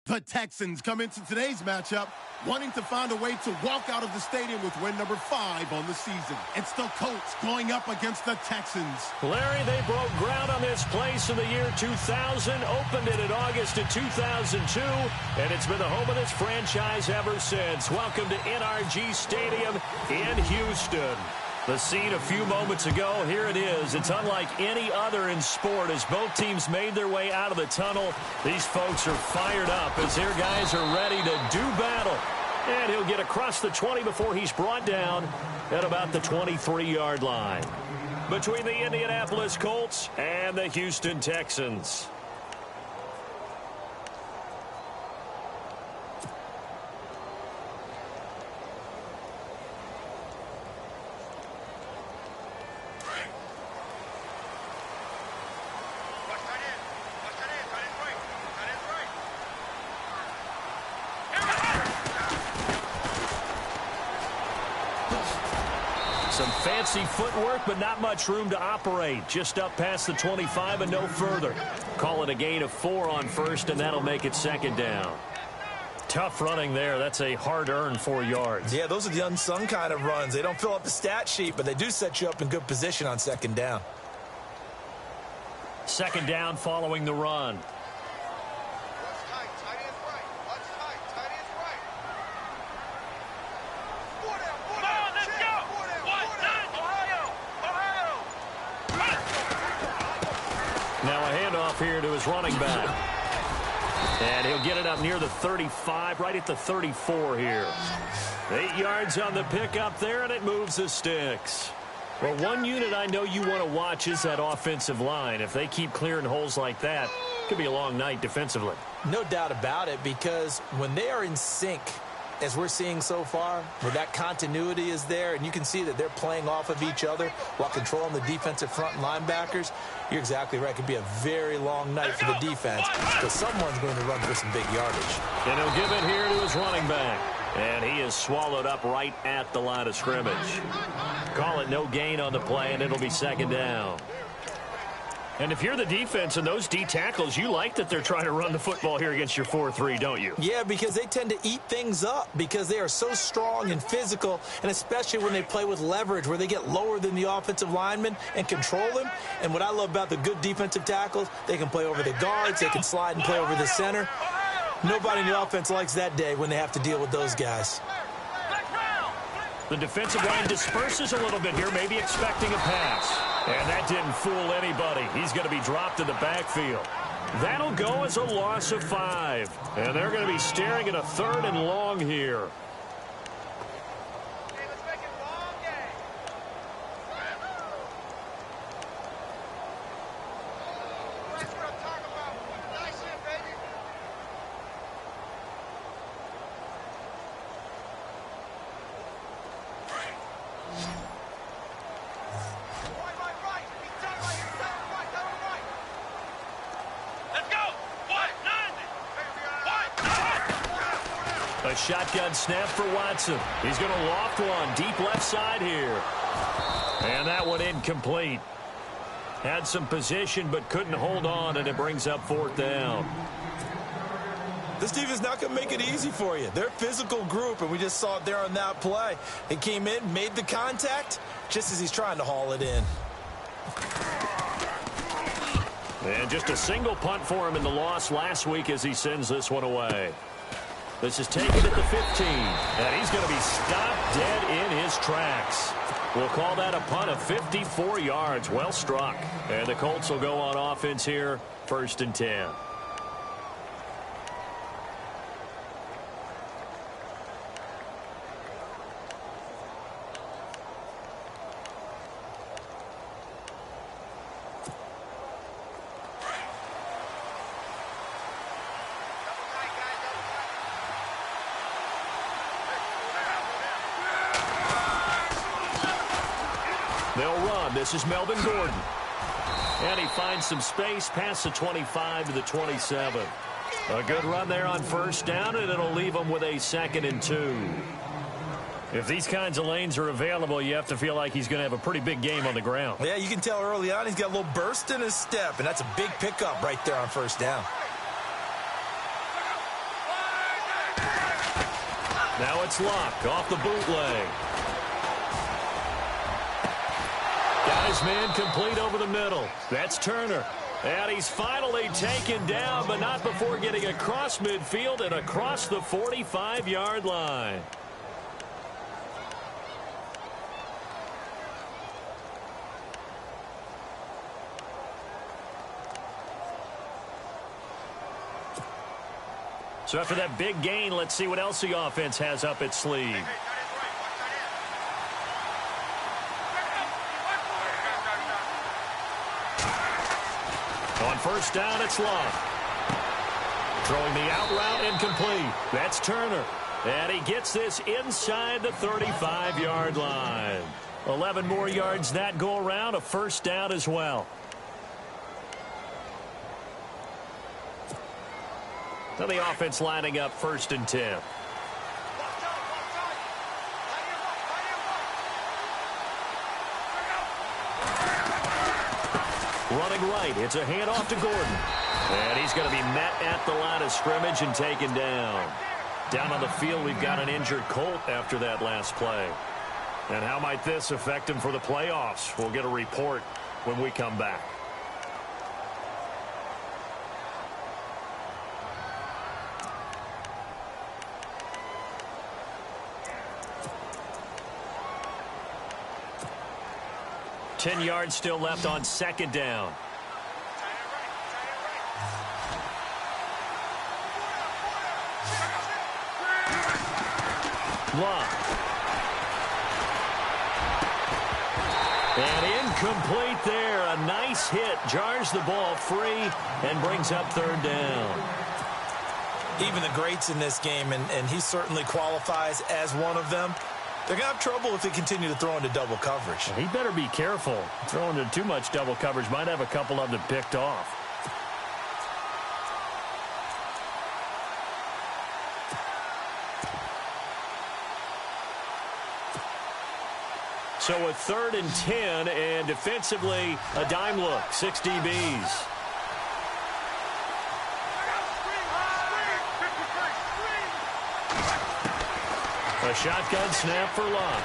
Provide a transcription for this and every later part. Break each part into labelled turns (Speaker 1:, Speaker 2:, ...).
Speaker 1: The Texans come into today's matchup wanting to find a way to walk out of the stadium with win number 5 on the season. It's the Colts going up against the Texans.
Speaker 2: Larry, they broke ground on this place in the year 2000, opened it in August of 2002, and it's been the home of this franchise ever since. Welcome to NRG Stadium in Houston. The scene a few moments ago, here it is. It's unlike any other in sport. As both teams made their way out of the tunnel, these folks are fired up as their guys are ready to do battle. And he'll get across the 20 before he's brought down at about the 23-yard line. Between the Indianapolis Colts and the Houston Texans. Some fancy footwork, but not much room to operate. Just up past the 25 and no further. Call it a gain of 4 on first, and that'll make it second down. Tough running there. That's a hard-earned 4 yards.
Speaker 3: Yeah, those are the unsung kind of runs. They don't fill up the stat sheet, but they do set you up in good position on second down.
Speaker 2: Second down following the run. Now a handoff here to his running back. And he'll get it up near the 35, right at the 34 here. 8 yards on the pickup there, and it moves the sticks. Well, one unit I know you want to watch is that offensive line. If they keep clearing holes like that, it could be a long night defensively.
Speaker 3: No doubt about it, because when they are in sync, as we're seeing so far, where that continuity is there, and you can see that they're playing off of each other while controlling the defensive front and linebackers, you're exactly right. It could be a very long night for the defense because someone's going to run for some big yardage.
Speaker 2: And he'll give it here to his running back. And he is swallowed up right at the line of scrimmage. Call it no gain on the play, and it'll be second down. And if you're the defense and those D tackles, you like that they're trying to run the football here against your 4-3, don't you?
Speaker 3: Yeah, because they tend to eat things up because they are so strong and physical, and especially when they play with leverage where they get lower than the offensive linemen and control them. And what I love about the good defensive tackles, they can play over the guards, they can slide and play over the center. Nobody in the offense likes that day when they have to deal with those guys.
Speaker 2: The defensive line disperses a little bit here, maybe expecting a pass. And that didn't fool anybody. He's going to be dropped in the backfield. That'll go as a loss of 5. And they're going to be staring at a 3rd and long here. A shotgun snap for Watson. He's going to loft one deep left side here. And that one incomplete. Had some position but couldn't hold on, and it brings up 4th down.
Speaker 3: This defense is not going to make it easy for you. They're a physical group, and we just saw it there on that play. They came in, made the contact, just as he's trying to haul it in.
Speaker 2: And just a single punt for him in the loss last week as he sends this one away. This is taken at the 15, and he's going to be stopped dead in his tracks. We'll call that a punt of 54 yards. Well struck. And the Colts will go on offense here, 1st and 10. They'll run. This is Melvin Gordon. And he finds some space past the 25 to the 27. A good run there on 1st down, and it'll leave them with a 2nd and 2. If these kinds of lanes are available, you have to feel like he's going to have a pretty big game on the ground.
Speaker 3: Yeah, you can tell early on he's got a little burst in his step, and that's a big pickup right there on 1st down.
Speaker 2: Now it's Luck off the bootleg. Got his man complete over the middle. That's Turner. And he's finally taken down, but not before getting across midfield and across the 45-yard line. So after that big gain, let's see what else the offense has up its sleeve. On first down, it's Love. Throwing the out route incomplete. That's Turner. And he gets this inside the 35-yard line. 11 more yards that go around, a first down as well. Now the offense lining up 1st and 10. Running right, it's a handoff to Gordon. And he's going to be met at the line of scrimmage and taken down. Down on the field, we've got an injured Colt after that last play. And how might this affect him for the playoffs? We'll get a report when we come back. Ten yards still left on second down. Love. And incomplete there. A nice hit. Jars the ball free and brings up 3rd down.
Speaker 3: Even the greats in this game, and he certainly qualifies as one of them, they're going to have trouble if they continue to throw into double coverage.
Speaker 2: He better be careful. Throwing into too much double coverage might have a couple of them picked off. So a 3rd and 10, and defensively, a dime look, 6 DBs. A shotgun snap for Luck.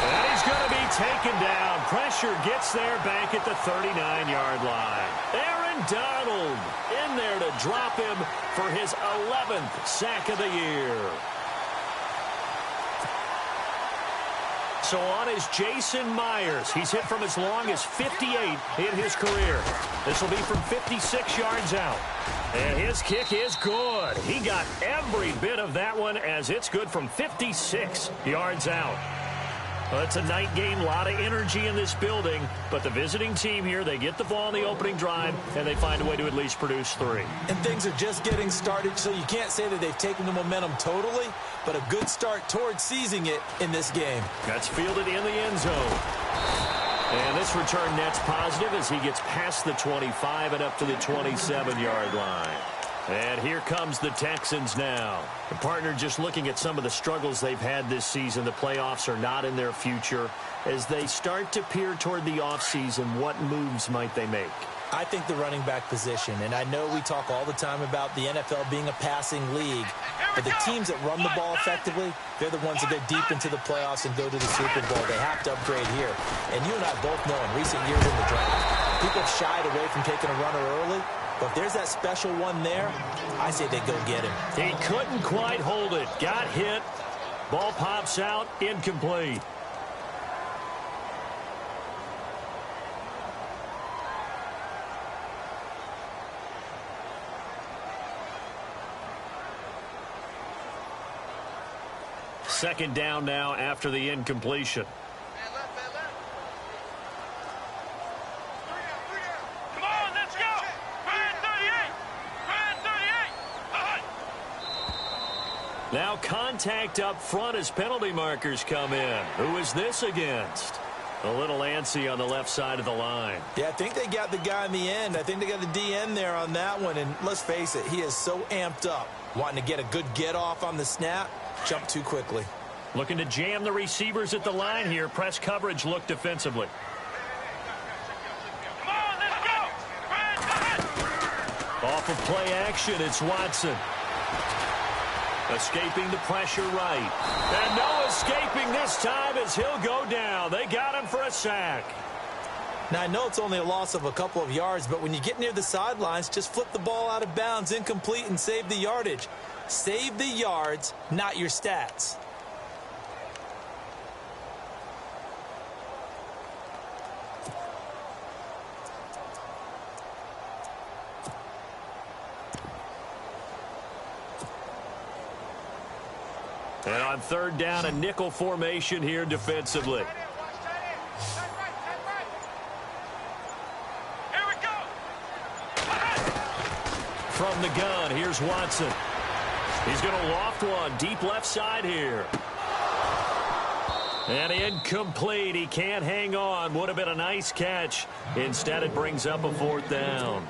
Speaker 2: And he's going to be taken down. Pressure gets there back at the 39-yard line. Aaron Donald in there to drop him for his 11th sack of the year. So on is Jason Myers. He's hit from as long as 58 in his career. This will be from 56 yards out. And his kick is good. He got every bit of that one as it's good from 56 yards out. Well, it's a night game, a lot of energy in this building, but the visiting team here, they get the ball in the opening drive, and they find a way to at least produce 3.
Speaker 3: And things are just getting started, so you can't say that they've taken the momentum totally, but a good start towards seizing it in this game.
Speaker 2: That's fielded in the end zone. And this return net's positive as he gets past the 25 and up to the 27-yard line. And here comes the Texans now. The partner just looking at some of the struggles they've had this season. The playoffs are not in their future. As they start to peer toward the offseason, what moves might they make?
Speaker 3: I think the running back position, and I know we talk all the time about the NFL being a passing league, but the teams that run the ball effectively, they're the ones that go deep into the playoffs and go to the Super Bowl. They have to upgrade here. And you and I both know in recent years in the draft, people have shied away from taking a runner early. But if there's that special one there, I say they go get him.
Speaker 2: He couldn't quite hold it. Got hit. Ball pops out. Incomplete. Second down now after the incompletion. Now contact up front as penalty markers come in. Who is this against? A little antsy on the left side of the line.
Speaker 3: Yeah, I think they got the guy in the end. I think they got the DN there on that one. And let's face it, he is so amped up, wanting to get a good get off on the snap. Jump too quickly.
Speaker 2: Looking to jam the receivers at the line here. Press coverage look defensively.
Speaker 4: Come on, let's go!
Speaker 2: Off of play action, it's Watson. Escaping the pressure right. And no escaping this time as he'll go down. They got him for a sack.
Speaker 3: Now, I know it's only a loss of a couple of yards, but when you get near the sidelines, just flip the ball out of bounds, incomplete, and save the yardage. Save the yards, not your stats.
Speaker 2: And on third down, a nickel formation here defensively.
Speaker 4: Here we go.
Speaker 2: From the gun, here's Watson. He's going to loft one deep left side here. And incomplete. He can't hang on. Would have been a nice catch. Instead, it brings up a fourth down.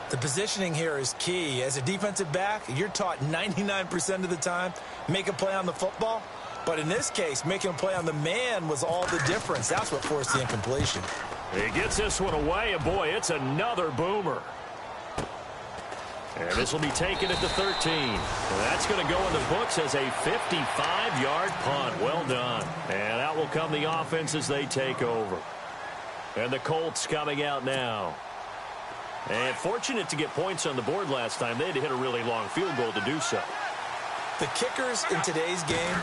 Speaker 3: The positioning here is key. As a defensive back, you're taught 99% of the time, make a play on the football. But in this case, making a play on the man was all the difference. That's what forced the incompletion.
Speaker 2: He gets this one away, and boy, it's another boomer. And this will be taken at the 13. And that's going to go in the books as a 55-yard punt. Well done. And out will come the offense as they take over. And the Colts coming out now. And fortunate to get points on the board last time. They had to hit a really long field goal to do so.
Speaker 3: The kickers in today's game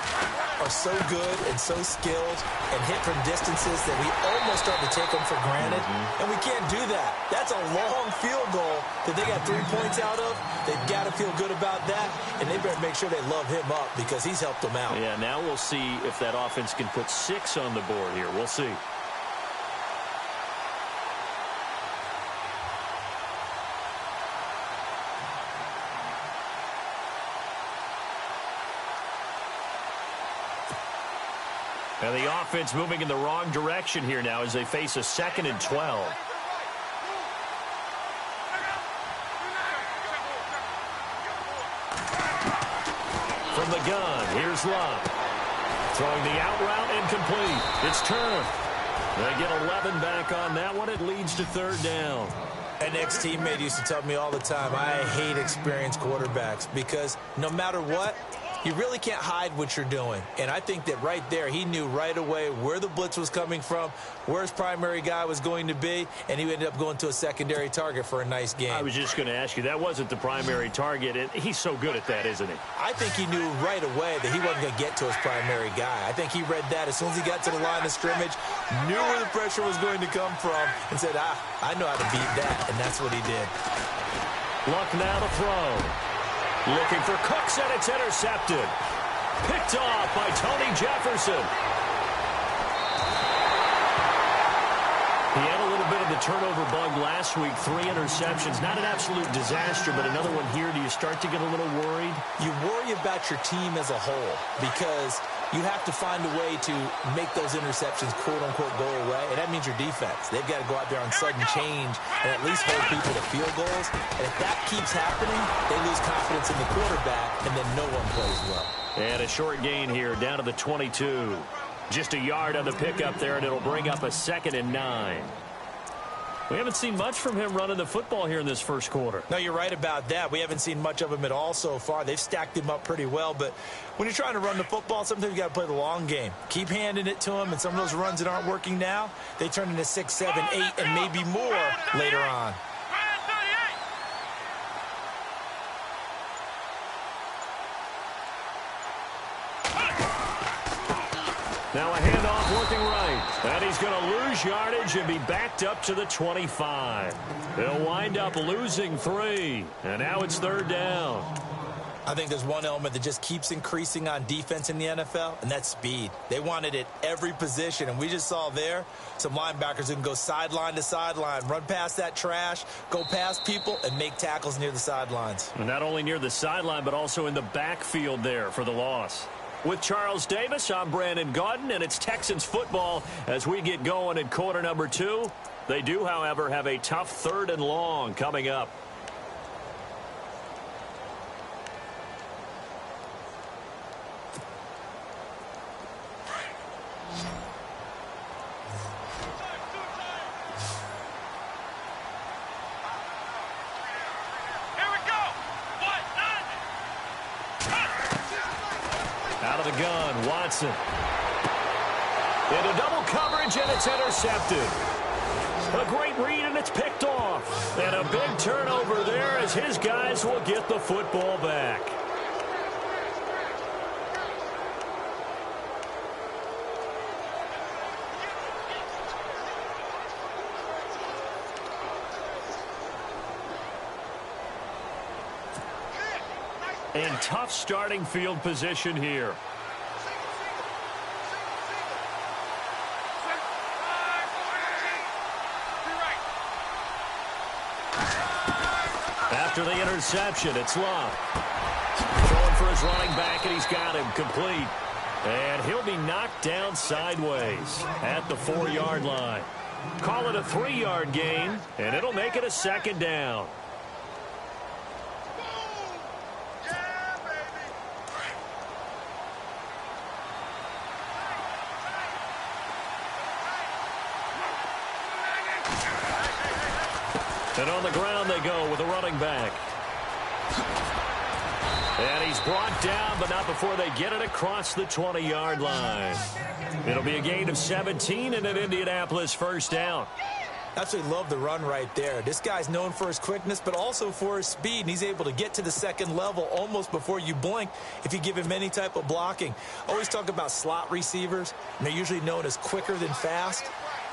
Speaker 3: are so good and so skilled and hit from distances that we almost start to take them for granted. And we can't do that. That's a long field goal that they got 3 points out of. They've got to feel good about that. And they better make sure they love him up because he's helped them out.
Speaker 2: Yeah, now we'll see if that offense can put 6 on the board here. We'll see. And the offense moving in the wrong direction here now as they face a 2nd and 12. From the gun, here's Love. Throwing the out route incomplete. It's turned. They get 11 back on that one. It leads to 3rd down.
Speaker 3: An ex-teammate used to tell me all the time, I hate experienced quarterbacks because no matter what, you really can't hide what you're doing. And I think that right there, he knew right away where the blitz was coming from, where his primary guy was going to be, and he ended up going to a secondary target for a nice game.
Speaker 2: I was just going to ask you, that wasn't the primary target. And he's so good at that, isn't he?
Speaker 3: I think he knew right away that he wasn't going to get to his primary guy. I think he read that as soon as he got to the line of scrimmage, knew where the pressure was going to come from, and said, I know how to beat that, and that's what he did.
Speaker 2: Luck now to throw. Looking for Cooks, and it's intercepted. Picked off by Tony Jefferson. He had a little bit of the turnover bug last week. 3 interceptions. Not an absolute disaster, but another one here. Do you start to get a little worried?
Speaker 3: You worry about your team as a whole because you have to find a way to make those interceptions, quote-unquote, go away, and that means your defense. They've got to go out there on sudden change and at least hold people to field goals. And if that keeps happening, they lose confidence in the quarterback, and then no one plays well.
Speaker 2: And a short gain here, down to the 22. Just a yard on the pickup there, and it'll bring up a 2nd and 9. We haven't seen much from him running the football here in this first quarter.
Speaker 3: No, you're right about that. We haven't seen much of him at all so far. They've stacked him up pretty well, but when you're trying to run the football, sometimes you got to play the long game. Keep handing it to him, and some of those runs that aren't working now, they turn into 6, 7, 8, and maybe more later on.
Speaker 2: Now a handoff working right. And he's going to lose yardage and be backed up to the 25. They'll wind up losing 3. And now it's 3rd down.
Speaker 3: I think there's one element that just keeps increasing on defense in the NFL, and that's speed. They want it at every position, and we just saw there some linebackers who can go sideline to sideline, run past that trash, go past people, and make tackles near the sidelines.
Speaker 2: And not only near the sideline, but also in the backfield there for the loss. With Charles Davis, I'm Brandon Gaudin, and it's Texans football as we get going in quarter number 2. They do, however, have a tough 3rd and long coming up. Out of the gun, Watson. Into double coverage, and it's intercepted. A great read, and it's picked off. And a big turnover there as his guys will get the football back. In tough starting field position here. After the interception, it's Love. Throwing for his running back, and he's got him complete. And he'll be knocked down sideways at the 4-yard line. Call it a 3-yard gain, and it'll make it a second down. And on the ground they go with a running back. And he's brought down, but not before they get it across the 20-yard line. It'll be a gain of 17 and an Indianapolis first down.
Speaker 3: Absolutely love the run right there. This guy's known for his quickness, but also for his speed, and he's able to get to the second level almost before you blink if you give him any type of blocking. Always talk about slot receivers, and they're usually known as quicker than fast.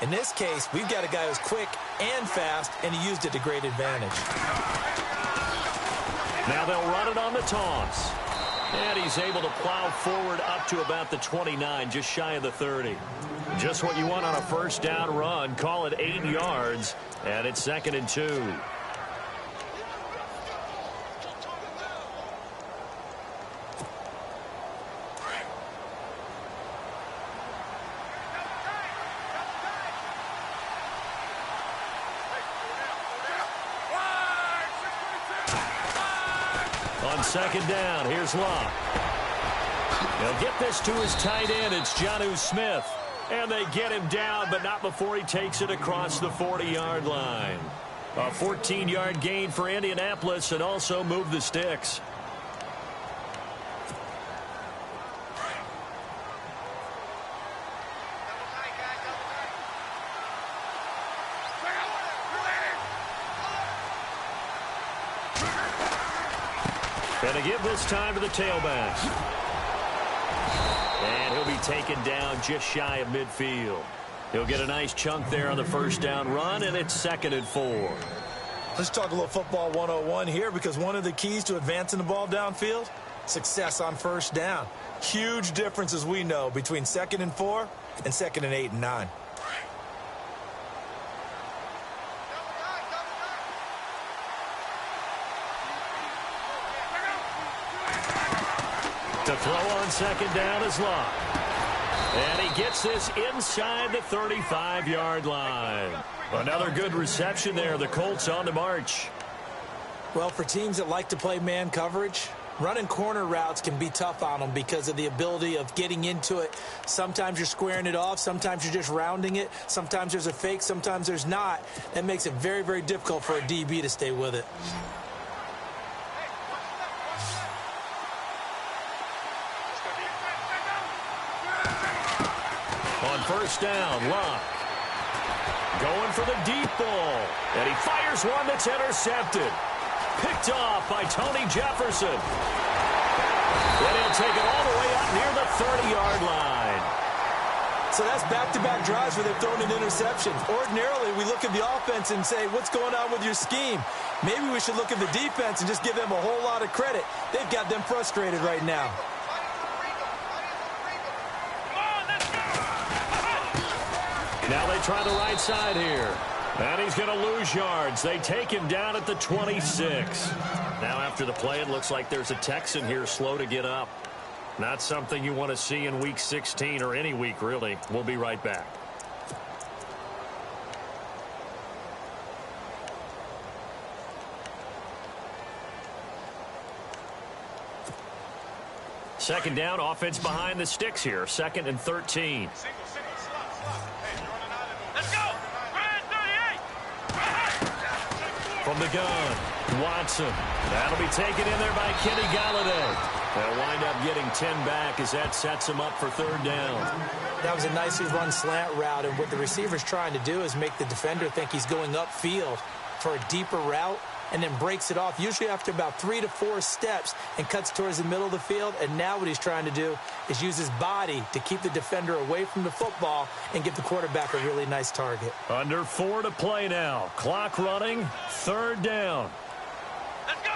Speaker 3: In this case, we've got a guy who's quick and fast, and he used it to great advantage.
Speaker 2: Now they'll run it on the toss. And he's able to plow forward up to about the 29, just shy of the 30. Just what you want on a first down run. Call it 8 yards, and it's 2nd and 2. On 2nd down, here's Love. He'll get this to his tight end. It's Jonnu Smith. And they get him down, but not before he takes it across the 40-yard line. A 14-yard gain for Indianapolis, and also move the sticks. And to give this time to the tailback. And he'll be taken down just shy of midfield. He'll get a nice chunk there on the first down run, and it's 2nd and 4.
Speaker 3: Let's talk a little football 101 here, because one of the keys to advancing the ball downfield, success on first down. Huge difference, as we know, between 2nd and 4 and 2nd and 8 and 9.
Speaker 2: To throw on 2nd down is Love. And he gets this inside the 35-yard line. Another good reception there. The Colts on the march.
Speaker 3: Well, for teams that like to play man coverage, running corner routes can be tough on them because of the ability of getting into it. Sometimes you're squaring it off. Sometimes you're just rounding it. Sometimes there's a fake. Sometimes there's not. That makes it very, very difficult for a DB to stay with it.
Speaker 2: On first down, Love. Going for the deep ball. And he fires one that's intercepted. Picked off by Tony Jefferson. And he'll take it all the way up near the 30-yard line.
Speaker 3: So that's back-to-back drives where they've thrown an interception. Ordinarily, we look at the offense and say, what's going on with your scheme? Maybe we should look at the defense and just give them a whole lot of credit. They've got them frustrated right now.
Speaker 2: Now they try the right side here. And he's going to lose yards. They take him down at the 26. Now after the play, it looks like there's a Texan here slow to get up. Not something you want to see in Week 16 or any week, really. We'll be right back. Second down, offense behind the sticks here. 2nd and 13. From the gun, Watson. That'll be taken in there by Kenny Galladay. They'll wind up getting 10 back as that sets them up for third down.
Speaker 3: That was a nicely run slant route, and what the receiver's trying to do is make the defender think he's going upfield for a deeper route, and then breaks it off, usually after about 3 to 4 steps, and cuts towards the middle of the field. And now what he's trying to do is use his body to keep the defender away from the football and give the quarterback a really nice target.
Speaker 2: Under 4 to play now. Clock running, third down.
Speaker 4: Let's go!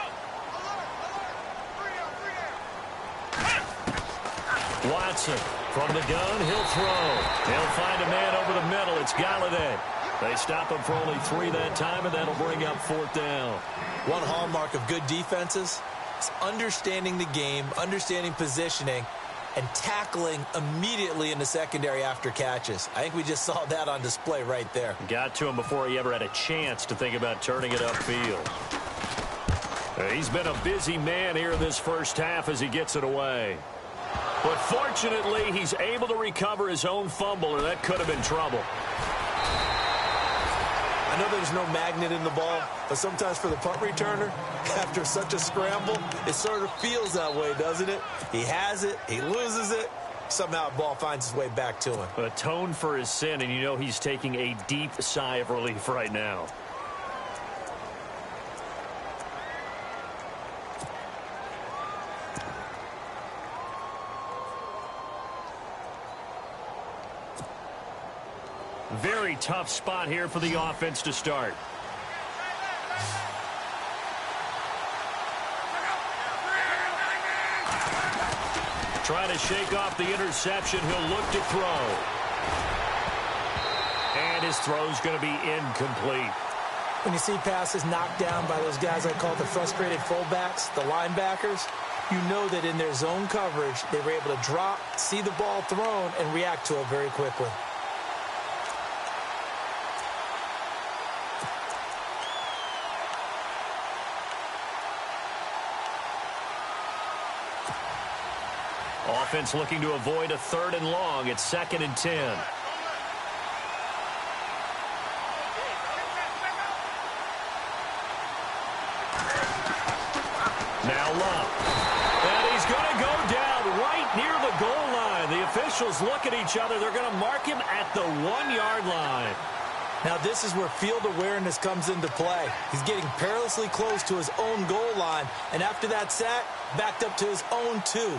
Speaker 2: Watson from the gun, he'll throw. He'll find a man over the middle. It's Galladay. They stop him for only 3 that time, and that'll bring up fourth down.
Speaker 3: One hallmark of good defenses is understanding the game, understanding positioning, and tackling immediately in the secondary after catches. I think we just saw that on display right there.
Speaker 2: Got to him before he ever had a chance to think about turning it upfield. He's been a busy man here this first half as he gets it away. But fortunately, he's able to recover his own fumble, or that could have been trouble.
Speaker 3: I know there's no magnet in the ball, but sometimes for the punt returner, after such a scramble, it sort of feels that way, doesn't it? He has it, he loses it, somehow the ball finds its way back to him.
Speaker 2: Atone for his sin, and you know he's taking a deep sigh of relief right now. Very tough spot here for the offense to start. Trying to shake off the interception. He'll look to throw. And his throw's going to be incomplete.
Speaker 3: When you see passes knocked down by those guys I call the frustrated fullbacks, the linebackers, you know that in their zone coverage, they were able to drop, see the ball thrown, and react to it very quickly.
Speaker 2: Offense looking to avoid a 3rd and long. It's 2nd and 10. Now Love. And he's going to go down right near the goal line. The officials look at each other. They're going to mark him at the 1-yard line.
Speaker 3: Now this is where field awareness comes into play. He's getting perilously close to his own goal line, and after that sack, backed up to his own 2.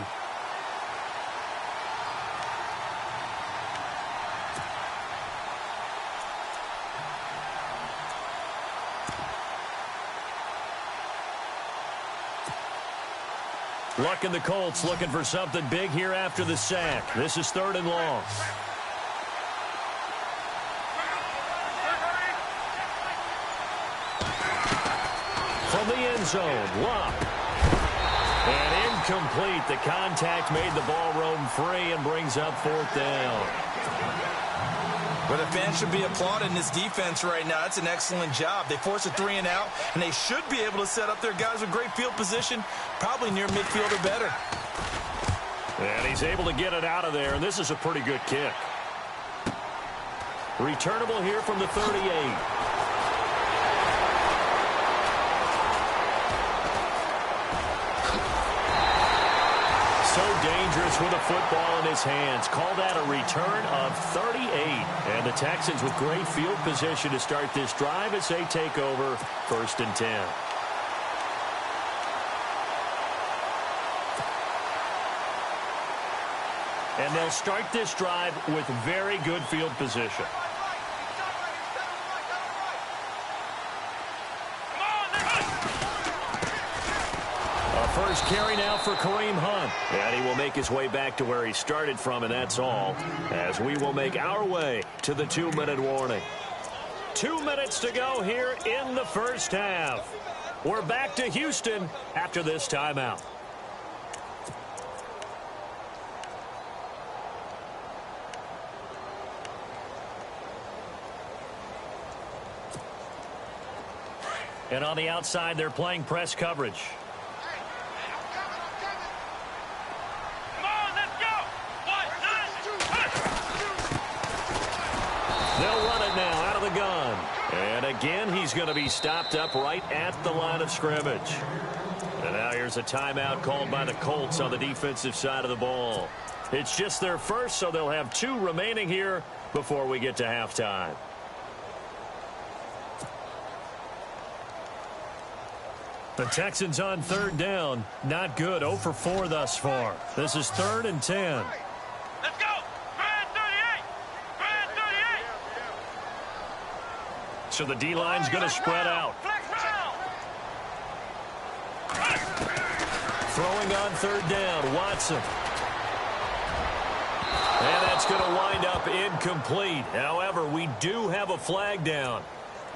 Speaker 2: Luck and the Colts looking for something big here after the sack. This is 3rd and long. From the end zone, Luck. And incomplete. The contact made the ball roam free and brings up 4th down.
Speaker 3: But the fans should be applauding this defense right now. It's an excellent job. They force a 3-and-out, and they should be able to set up their guys with great field position, probably near midfield or better.
Speaker 2: And he's able to get it out of there, and this is a pretty good kick. Returnable here from the 38. So dangerous with a football in his hands. Call that a return of 38. And the Texans with great field position to start this drive as they take over 1st and 10. And they'll start this drive with very good field position. First carry now for Kareem Hunt. And he will make his way back to where he started from, and that's all. As we will make our way to the 2-minute warning. 2 minutes to go here in the first half. We're back to Houston after this timeout. And on the outside, they're playing press coverage. They'll run it now out of the gun. And again, he's going to be stopped up right at the line of scrimmage. And now here's a timeout called by the Colts on the defensive side of the ball. It's just their first, so they'll have 2 remaining here before we get to halftime. The Texans on 3rd down. Not good. 0 for 4 thus far. This is 3rd and 10.
Speaker 4: Let's go! 38! 38!
Speaker 2: So the D-line's going to spread out. Throwing on 3rd down, Watson. And that's going to wind up incomplete. However, we do have a flag down.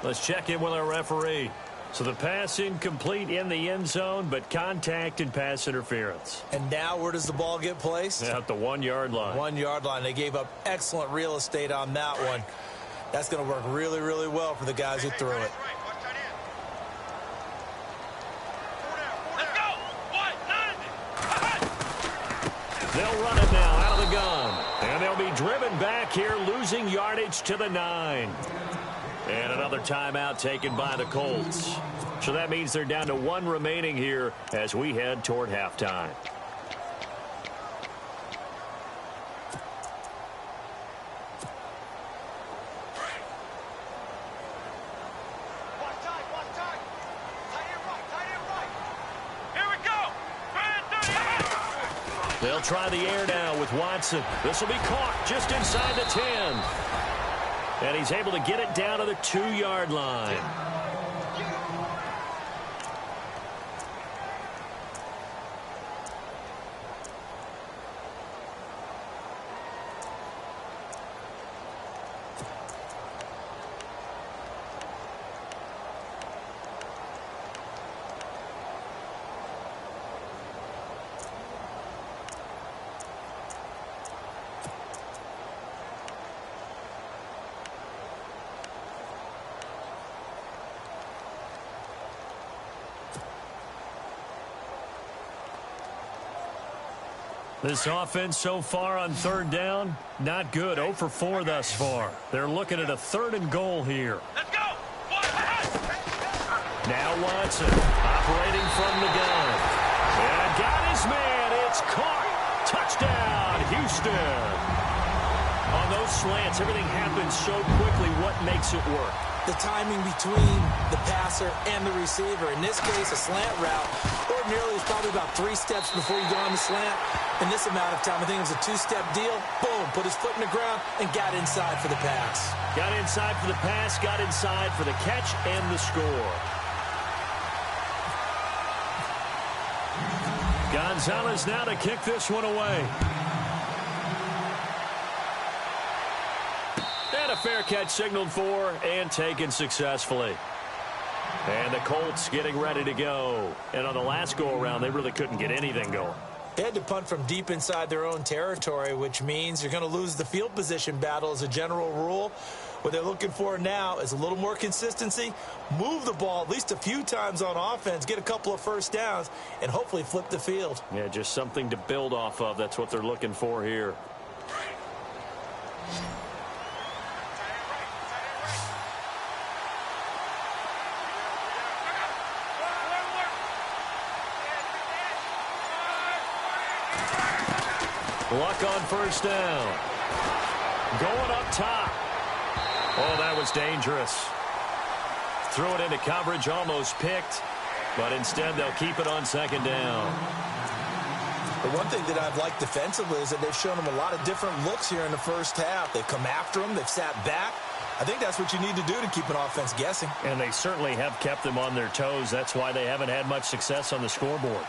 Speaker 2: Let's check in with our referee. So the pass incomplete in the end zone, but contact and pass interference.
Speaker 3: And now where does the ball get placed?
Speaker 2: At the 1-yard line.
Speaker 3: 1-yard line. They gave up excellent real estate on that one. That's going to work really, really well for the guys who threw it.
Speaker 2: They'll run it now out of the gun. And they'll be driven back here, losing yardage to the 9. And another timeout taken by the Colts. So that means they're down to 1 remaining here as we head toward halftime. They'll try the air now with Watson. This will be caught just inside the 10. And he's able to get it down to the 2-yard line. This offense so far on 3rd down, not good. 0 for 4 thus far. They're looking at a 3rd and goal here.
Speaker 4: Let's go!
Speaker 2: Now Watson operating from the gun. And got his man. It's caught. Touchdown, Houston. On those slants, everything happens so quickly. What makes it work?
Speaker 3: The timing between the passer and the receiver. In this case, a slant route. Ordinarily, it's probably about 3 steps before you go on the slant. In this amount of time, I think it was a 2-step deal. Boom, put his foot in the ground and got inside for the pass.
Speaker 2: Got inside for the pass, got inside for the catch and the score. Gonzalez now to kick this one away. And a fair catch signaled for and taken successfully. And the Colts getting ready to go. And on the last go-around, they really couldn't get anything going.
Speaker 3: They had to punt from deep inside their own territory, which means you're going to lose the field position battle as a general rule. What they're looking for now is a little more consistency, move the ball at least a few times on offense, get a couple of first downs, and hopefully flip the field.
Speaker 2: Yeah, just something to build off of. That's what they're looking for here. Luck on 1st down. Going up top. Oh, that was dangerous. Threw it into coverage, almost picked. But instead, they'll keep it on 2nd down.
Speaker 3: The one thing that I've liked defensively is that they've shown them a lot of different looks here in the first half. They've come after them. They've sat back. I think that's what you need to do to keep an offense guessing.
Speaker 2: And they certainly have kept them on their toes. That's why they haven't had much success on the scoreboard.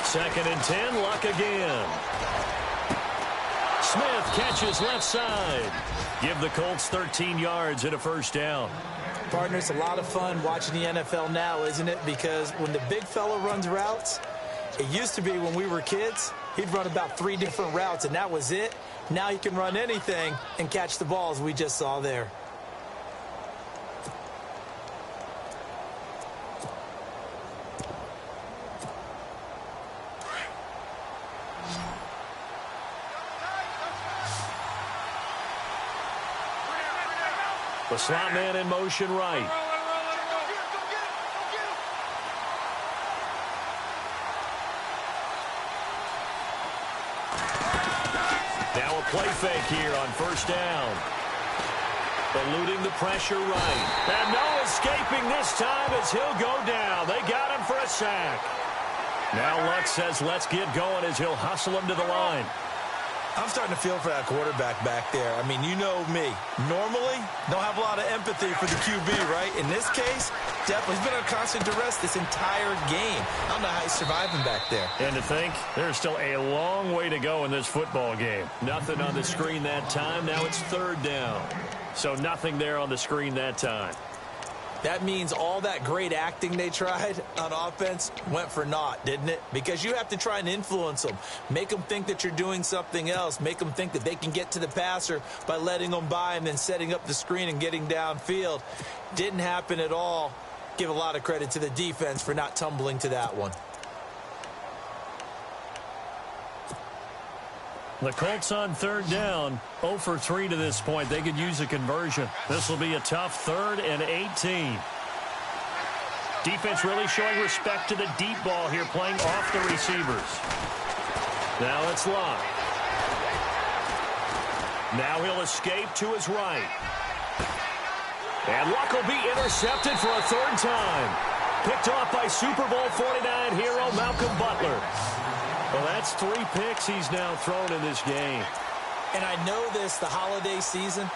Speaker 2: Second and 10, Luck again. Smith catches left side. Give the Colts 13 yards and a 1st down.
Speaker 3: Partner, it's a lot of fun watching the NFL now, isn't it? Because when the big fella runs routes, it used to be when we were kids, he'd run about 3 different routes, and that was it. Now he can run anything and catch the balls we just saw there.
Speaker 2: The slot man in motion right. Now a play fake here on first down. Eluding the pressure right. And no escaping this time as he'll go down. They got him for a sack. Now Luck says let's get going as he'll hustle him to the line.
Speaker 3: I'm starting to feel for that quarterback back there. I mean, you know me. Normally, don't have a lot of empathy for the QB, right? In this case, definitely he's been under constant duress this entire game. I don't know how he's surviving back there.
Speaker 2: And to think, there's still a long way to go in this football game. Nothing on the screen that time. Now it's third down. So nothing there on the screen that time.
Speaker 3: That means all that great acting they tried on offense went for naught, didn't it? Because you have to try and influence them. Make them think that you're doing something else. Make them think that they can get to the passer by letting them by and then setting up the screen and getting downfield. Didn't happen at all. Give a lot of credit to the defense for not tumbling to that one.
Speaker 2: The Colts on third down, 0 for 3 to this point. They could use a conversion. This will be a tough 3rd and 18. Defense really showing respect to the deep ball here, playing off the receivers. Now it's Luck. Now he'll escape to his right. And Luck will be intercepted for a 3rd time. Picked off by Super Bowl 49 hero Malcolm Butler. Well, that's 3 picks he's now thrown in this game.
Speaker 3: And I know this, the holiday season,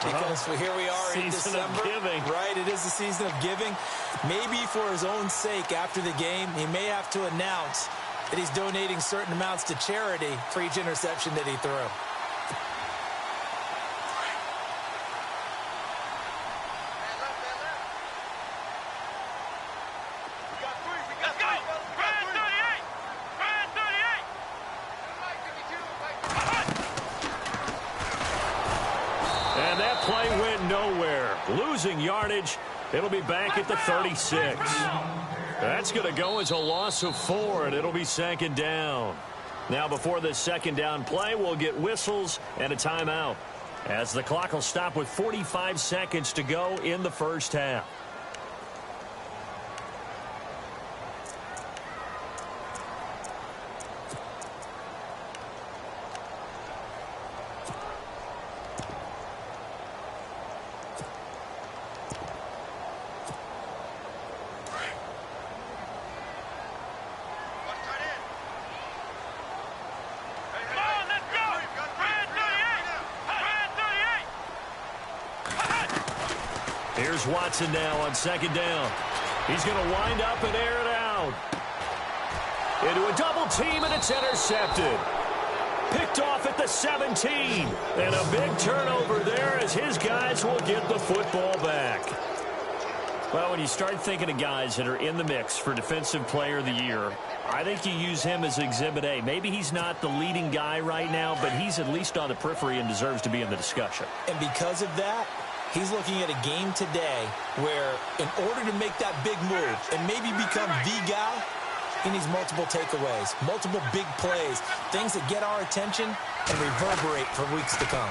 Speaker 3: because here we are in December.
Speaker 2: Season of giving.
Speaker 3: Right, it is the season of giving. Maybe for his own sake after the game, he may have to announce that he's donating certain amounts to charity for each interception that he threw.
Speaker 2: Losing yardage. It'll be back at the 36. That's going to go as a loss of 4, and it'll be 2nd down. Now, before this 2nd down play, we'll get whistles and a timeout, as the clock will stop with 45 seconds to go in the first half. Here's Watson now on 2nd down. He's going to wind up and air it out. Into a double team, and it's intercepted. Picked off at the 17. And a big turnover there as his guys will get the football back. Well, when you start thinking of guys that are in the mix for Defensive Player of the Year, I think you use him as Exhibit A. Maybe he's not the leading guy right now, but he's at least on the periphery and deserves to be in the discussion.
Speaker 3: And because of that, he's looking at a game today where in order to make that big move and maybe become the guy, he needs multiple takeaways, multiple big plays, things that get our attention and reverberate for weeks to come.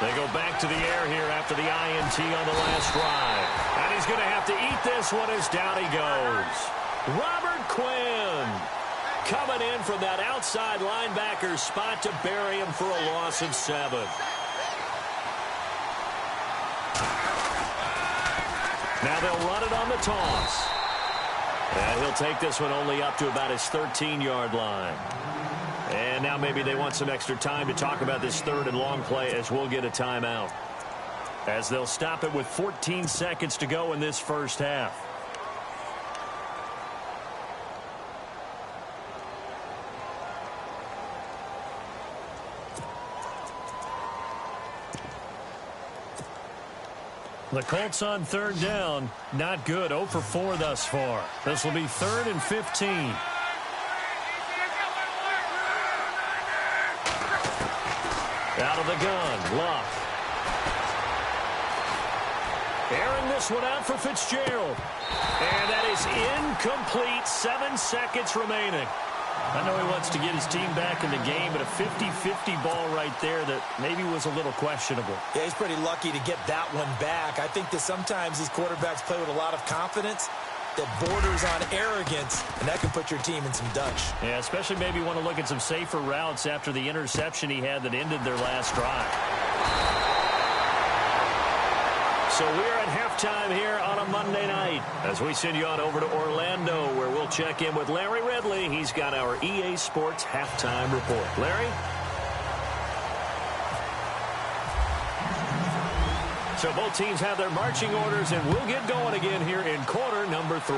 Speaker 2: They go back to the air here after the INT on the last drive. And he's going to have to eat this one as down he goes. Robert Quinn coming in from that outside linebacker spot to bury him for a loss of 7. Now they'll run it on the toss. And he'll take this one only up to about his 13-yard line. And now maybe they want some extra time to talk about this 3rd and long play as we'll get a timeout. As they'll stop it with 14 seconds to go in this first half. The Colts on 3rd down. Not good. 0 for 4 thus far. This will be 3rd and 15. Out of the gun. Luck. Airing this one out for Fitzgerald. And that is incomplete. 7 seconds remaining. I know he wants to get his team back in the game, but a 50-50 ball right there that maybe was a little questionable.
Speaker 3: Yeah, he's pretty lucky to get that one back. I think that sometimes these quarterbacks play with a lot of confidence that borders on arrogance, and that can put your team in some Dutch.
Speaker 2: Yeah, especially maybe want to look at some safer routes after the interception he had that ended their last drive. So we're at halftime here on a Monday night as we send you on over to Orlando, where we'll check in with Larry Ridley. He's got our EA Sports halftime report. Larry? So both teams have their marching orders, and we'll get going again here in quarter number 3.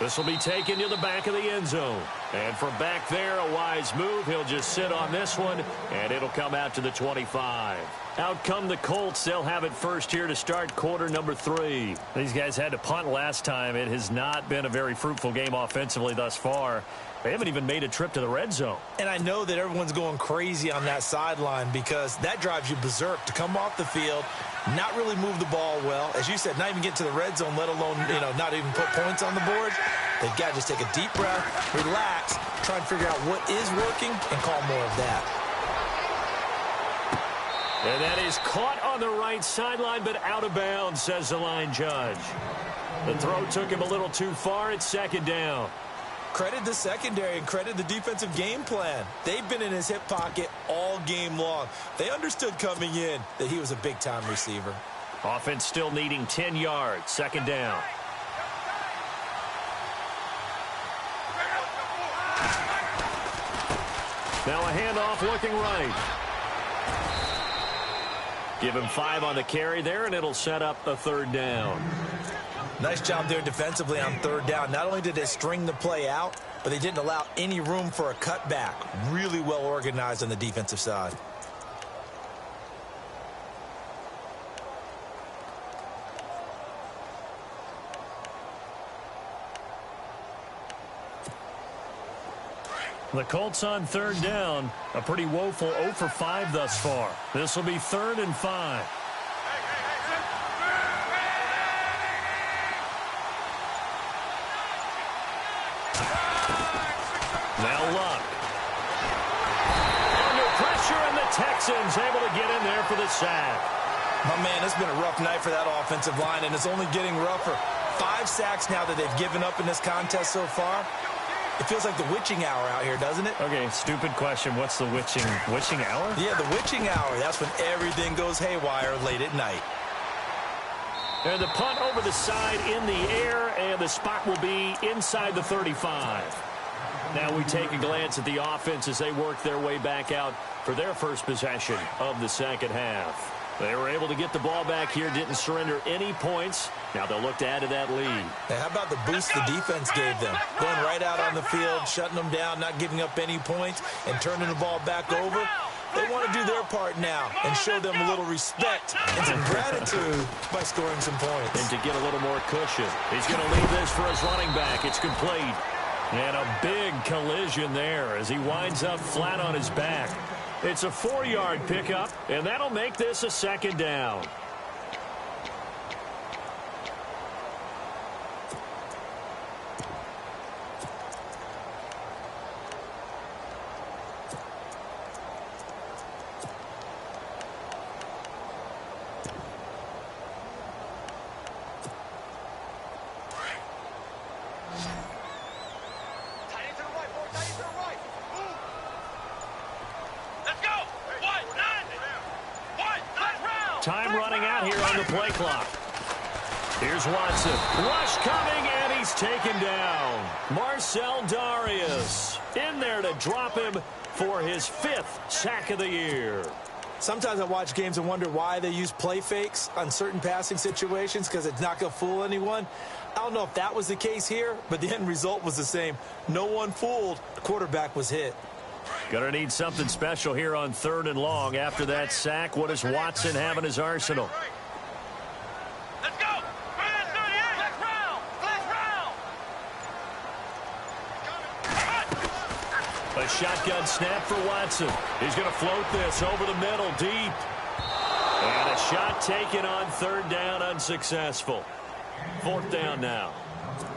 Speaker 2: This will be taken to the back of the end zone. And from back there, a wise move. He'll just sit on this one, and it'll come out to the 25. Out come the Colts. They'll have it first here to start quarter number 3. These guys had to punt last time. It has not been a very fruitful game offensively thus far. They haven't even made a trip to the red zone. And I know that everyone's going crazy on that sideline because that drives you berserk to come off the field, not really move the ball well. As you said, not even get to the red zone, let alone, not even put points on the board. They've got to just take a deep breath, relax, try and figure out what is working, and call more of that. And that is caught on the right sideline, but out of bounds, says the line judge. The throw took him a little too far. It's second down. Credit the secondary and credit the defensive game plan. They've been in his hip pocket all game long. They understood coming in that he was a big-time receiver. Offense still needing 10 yards. Second down. Now a handoff looking right. Give him 5 on the carry there, and it'll set up a third down. Nice job there defensively on third down. Not only did they string the play out, but they didn't allow any room for a cutback. Really well organized on the defensive side. The Colts on third down. A pretty woeful 0 for 5 thus far. This will be 3rd and 5. Now Luck. Under pressure, and the Texans able to get in there for the sack. My man, it's been a rough night for that offensive line, and it's only getting rougher. 5 sacks now that they've given up in this contest so far. It feels like the witching hour out here, doesn't it? Okay, stupid question. What's the witching hour? Yeah, the witching hour. That's when everything goes haywire late at night. And the punt over the side in the air, and the spot will be inside the 35. Now we take a glance at the offense as they work their way back out for their first possession of the second half. They were able to get the ball back here, didn't surrender any points. Now they'll look to add to that lead. Hey, how about the boost the defense gave them? Going right out on the field, shutting them down, not giving up any points, and turning the ball back over. They want to do their part now and show them a little respect and some gratitude by scoring some points. And to get a little more cushion. He's going to leave this for his running back. It's complete. And a big collision there as he winds up flat on his back. It's a 4-yard pickup, and that'll make this a second down. Time running out here on the play clock. Here's Watson. Rush coming, and he's taken down. Marcel Darius in there to drop him for his 5th sack of the year. Sometimes I watch games and wonder why they use play fakes on certain passing situations because it's not going to fool anyone. I don't know if that was the case here, but the end result was the same. No one fooled. The quarterback was hit. Gonna need something special here on 3rd and long. After that sack, what does Watson have in his arsenal?
Speaker 4: Let's go! 38! Let's round!
Speaker 2: A shotgun snap for Watson. He's gonna float this over the middle, deep. And a shot taken on 3rd down, unsuccessful. 4th down now.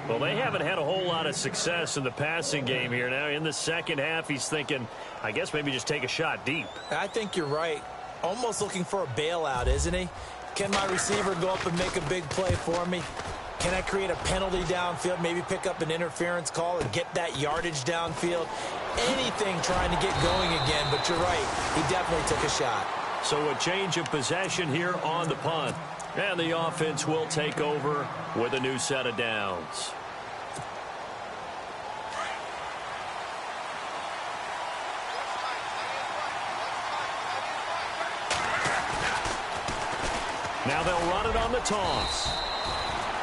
Speaker 2: Well, they haven't had a whole lot of success in the passing game here. Now, in the second half, he's thinking, I guess maybe just take a shot deep.
Speaker 3: I think you're right. Almost looking for a bailout, isn't he? Can my receiver go up and make a big play for me? Can I create a penalty downfield, maybe pick up an interference call and get that yardage downfield? Anything trying to get going again, but you're right. He definitely took a shot.
Speaker 2: So a change of possession here on the punt. And the offense will take over with a new set of downs. Now they'll run it on the toss.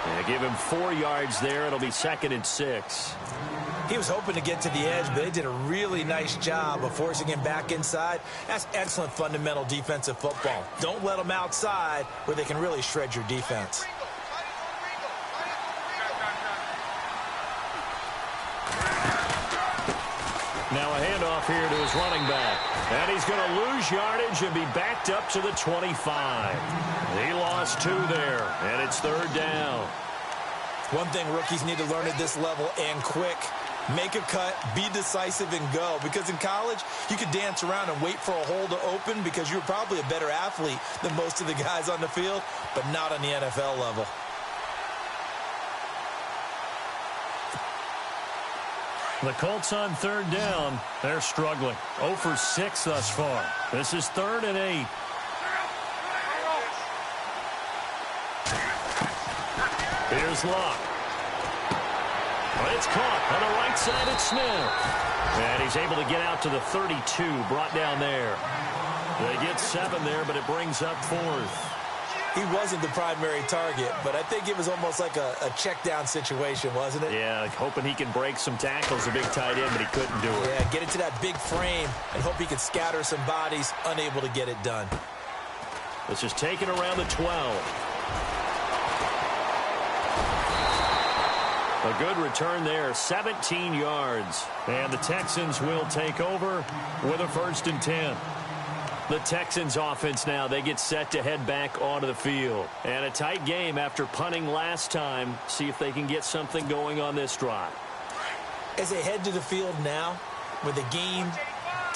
Speaker 2: And give him 4 yards there. It'll be 2nd and 6.
Speaker 3: He was hoping to get to the edge, but they did a really nice job of forcing him back inside. That's excellent fundamental defensive football. Don't let them outside where they can really shred your defense.
Speaker 2: Now a handoff here to his running back. And he's going to lose yardage and be backed up to the 25. He lost 2 there, and it's 3rd down.
Speaker 3: One thing rookies need to learn at this level and quick. Make a cut, be decisive, and go. Because in college, you could dance around and wait for a hole to open because you're probably a better athlete than most of the guys on the field, but not on the NFL level.
Speaker 2: The Colts on 3rd down. They're struggling. 0 for 6 thus far. This is 3rd and 8. Here's Luck. It's caught on the right side at Smith. And he's able to get out to the 32, brought down there. They get 7 there, but it brings up 4th.
Speaker 3: He wasn't the primary target, but I think it was almost like a check down situation, wasn't it?
Speaker 2: Yeah, hoping he can break some tackles, a big tight end, but he couldn't do it.
Speaker 3: Yeah, get into that big frame and hope he could scatter some bodies, unable to get it done.
Speaker 2: This is taken around the 12. A good return there, 17 yards. And the Texans will take over with a 1st and 10. The Texans offense now, they get set to head back onto the field. And a tight game after punting last time. See if they can get something going on this drive.
Speaker 3: As they head to the field now, with the game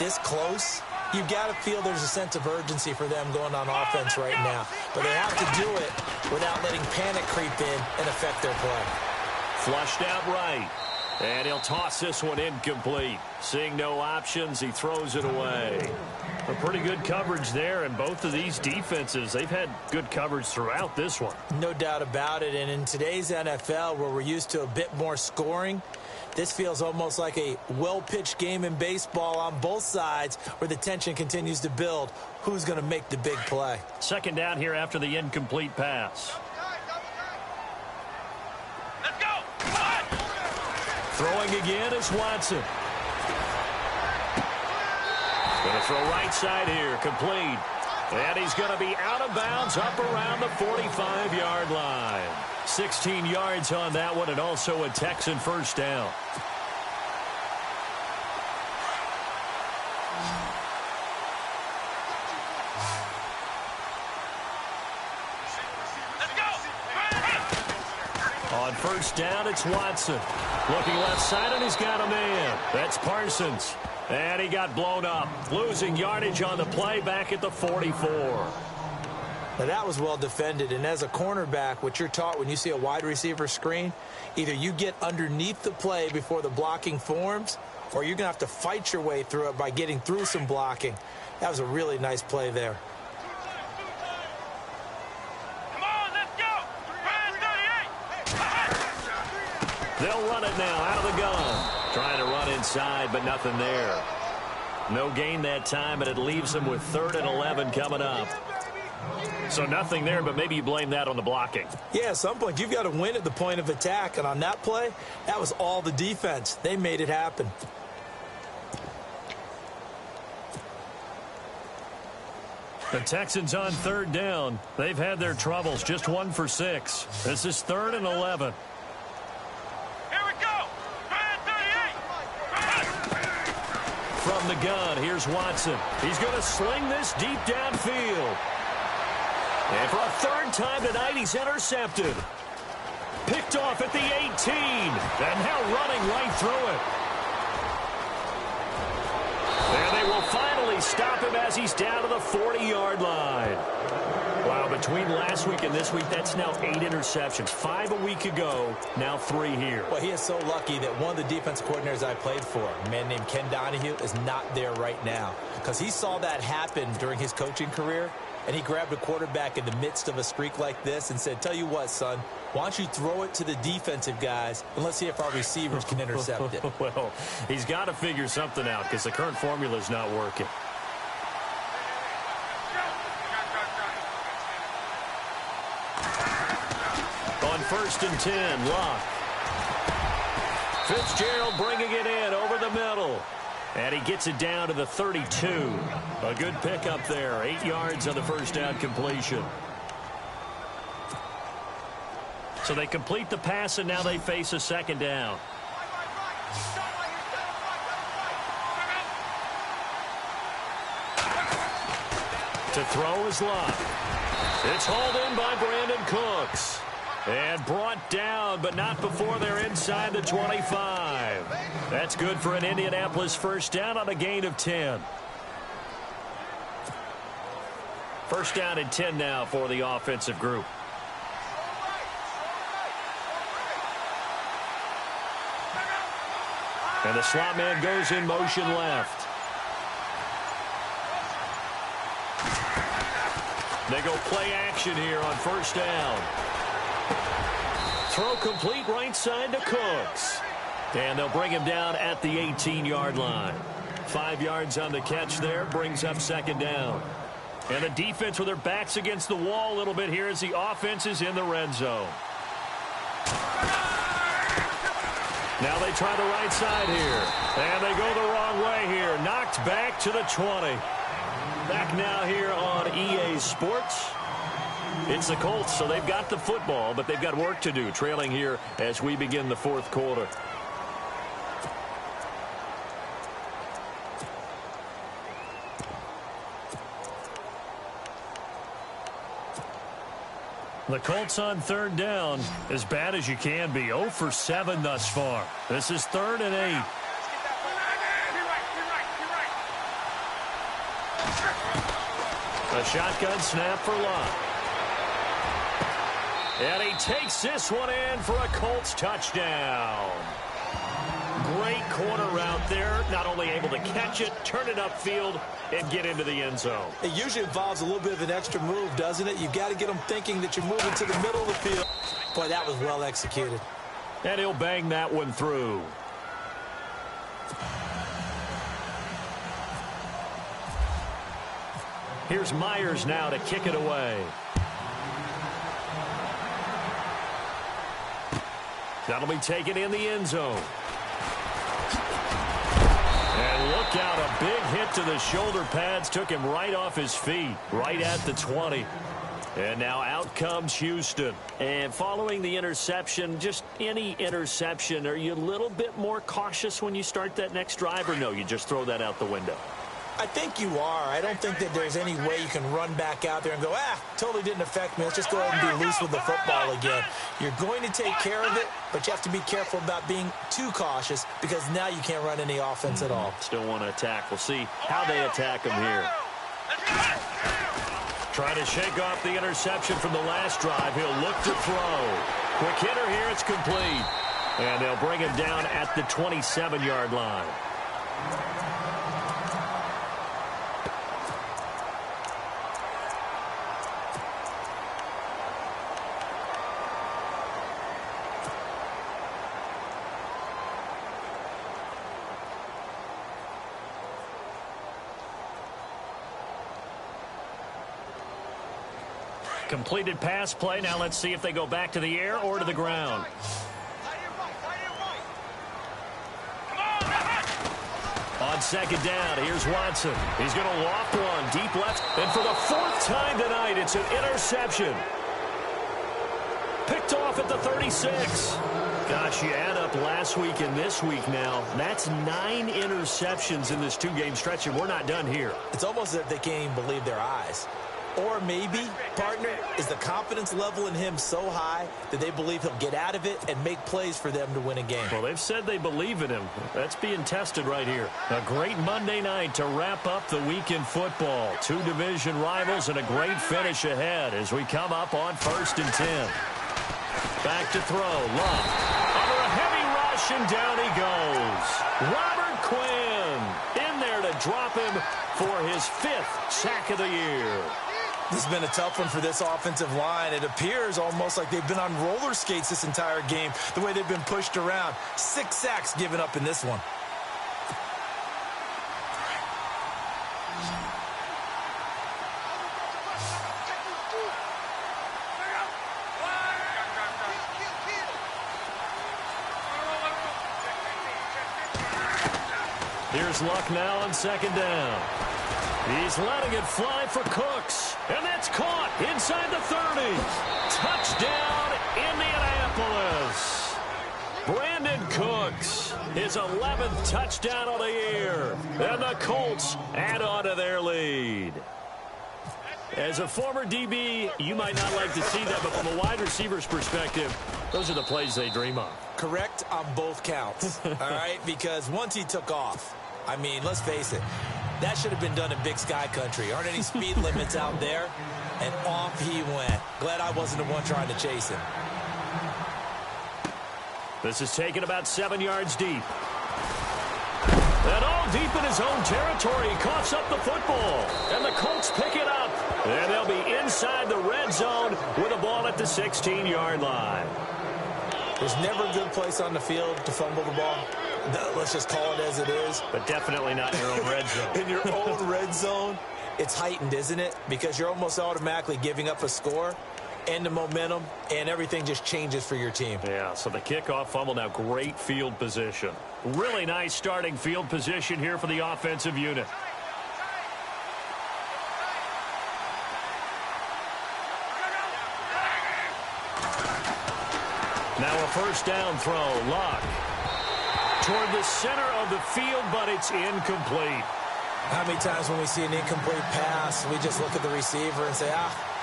Speaker 3: this close, you've got to feel there's a sense of urgency for them going on offense right now. But they have to do it without letting panic creep in and affect their play.
Speaker 2: Flushed out right. And he'll toss this one incomplete. Seeing no options, he throws it away. A pretty good coverage there, and both of these defenses, they've had good coverage throughout this one.
Speaker 3: No doubt about it, and in today's NFL, where we're used to a bit more scoring, this feels almost like a well-pitched game in baseball on both sides where the tension continues to build. Who's going to make the big play?
Speaker 2: 2nd down here after the incomplete pass.
Speaker 4: Let's go!
Speaker 2: Throwing again is Watson. Going to throw right side here, complete. And he's going to be out of bounds up around the 45-yard line. 16 yards on that one, and also a Texan 1st down. On 1st down, it's Watson. Looking left side, and he's got a man. That's Parsons. And he got blown up. Losing yardage on the play back at the 44.
Speaker 3: Now, that was well defended. And as a cornerback, what you're taught when you see a wide receiver screen, either you get underneath the play before the blocking forms, or you're going to have to fight your way through it by getting through some blocking. That was a really nice play there.
Speaker 2: They'll run it now out of the gun. Trying to run inside, but nothing there. No gain that time, and it leaves them with 3rd and 11 coming up. So nothing there, but maybe you blame that on the blocking.
Speaker 3: Yeah, at some point, you've got to win at the point of attack. And on that play, that was all the defense. They made it happen.
Speaker 2: The Texans on 3rd down. They've had their troubles, just 1 for 6. This is 3rd and 11. From the gun, here's Watson. He's going to sling this deep downfield. And for a 3rd time tonight, he's intercepted. Picked off at the 18. And now running right through it. And they will finally stop him as he's down to the 40-yard line. Wow, between last week and this week, that's now 8 interceptions. 5 a week ago, now 3 here.
Speaker 3: Well, he is so lucky that one of the defense coordinators I played for, a man named Ken Donahue, is not there right now. Because he saw that happen during his coaching career, and he grabbed a quarterback in the midst of a streak like this and said, tell you what, son, why don't you throw it to the defensive guys, and let's see if our receivers can intercept it.
Speaker 2: Well, he's got to figure something out because the current formula is not working. On 1st and 10, Locke. Fitzgerald bringing it in over the middle. And he gets it down to the 32. A good pickup there. 8 yards on the first down completion. So they complete the pass, and now they face a second down. To throw is Locke. It's hauled in by Brandon Cooks. And brought down, but not before they're inside the 25. That's good for an Indianapolis first down on a gain of 10. First down and 10 now for the offensive group. And the slot man goes in motion left. They go play action here on first down. Throw complete right side to Cooks. And they'll bring him down at the 18-yard line. 5 yards on the catch there, brings up second down. And the defense with their backs against the wall a little bit here as the offense is in the red zone. Now they try the right side here. And they go the wrong way here. Knocked back to the 20. Back now here on EA Sports. It's the Colts, so they've got the football, but they've got work to do, trailing here as we begin the fourth quarter. The Colts on third down, as bad as you can be. 0 for 7 thus far. This is 3rd and 8. A shotgun snap for Locke. And he takes this one in for a Colts touchdown. Great corner route there. Not only able to catch it, turn it upfield, and get into the end zone.
Speaker 3: It usually involves a little bit of an extra move, doesn't it? You've got to get them thinking that you're moving to the middle of the field. Boy, that was well executed.
Speaker 2: And he'll bang that one through. Here's Myers now to kick it away. That'll be taken in the end zone. And look out, a big hit to the shoulder pads. Took him right off his feet, right at the 20. And now out comes Houston. And following the interception, just any interception, are you a little bit more cautious when you start that next drive, or no, you just throw that out the window?
Speaker 3: I think you are. I don't think that there's any way you can run back out there and go, totally didn't affect me. Let's just go ahead and be loose with the football again. You're going to take care of it, but you have to be careful about being too cautious because now you can't run any offense at all.
Speaker 2: Still want to attack. We'll see how they attack him here. Trying to shake off the interception from the last drive. He'll look to throw. Quick hitter here. It's complete. And they'll bring him down at the 27-yard line. Completed pass play. Now let's see if they go back to the air or to the ground. On second down, here's Watson. He's going to loft one deep left. And for the 4th time tonight, it's an interception. Picked off at the 36. Gosh, you add up last week and this week now. That's 9 interceptions in this 2-game stretch, and we're not done here.
Speaker 3: It's almost as if they can't even believe their eyes. Or maybe, partner, is the confidence level in him so high that they believe he'll get out of it and make plays for them to win a game?
Speaker 2: Well, they've said they believe in him. That's being tested right here. A great Monday night to wrap up the week in football. Two division rivals and a great finish ahead as we come up on 1st and 10. Back to throw. Love. Under a heavy rush, and down he goes. Robert Quinn in there to drop him for his 5th sack of the year.
Speaker 3: This has been a tough one for this offensive line. It appears almost like they've been on roller skates this entire game, the way they've been pushed around. 6 sacks given up in this one.
Speaker 2: Here's Luck now on 2nd down. He's letting it fly for Cooks. And that's caught inside the 30. Touchdown, Indianapolis. Brandon Cooks, his 11th touchdown of the year. And the Colts add on to their lead. As a former DB, you might not like to see that, but from a wide receiver's perspective, those are the plays they dream of.
Speaker 3: Correct on both counts, all right? Because once he took off, I mean, let's face it, that should have been done in Big Sky Country. Aren't any speed limits out there? And off he went. Glad I wasn't the one trying to chase him.
Speaker 2: This is taken about 7 yards deep. And all deep in his own territory. He coughs up the football. And the Colts pick it up. And they'll be inside the red zone with the ball at the 16-yard line.
Speaker 3: There's never a good place on the field to fumble the ball. Let's just call it as it is.
Speaker 2: But definitely not in your own red zone.
Speaker 3: In your own red zone, it's heightened, isn't it? Because you're almost automatically giving up a score and the momentum, and everything just changes for your team.
Speaker 2: Yeah, so the kickoff fumble, now great field position. Really nice starting field position here for the offensive unit. Now a 1st down throw. Luck toward the center of the field, but it's incomplete.
Speaker 3: How many times when we see an incomplete pass, we just look at the receiver and say,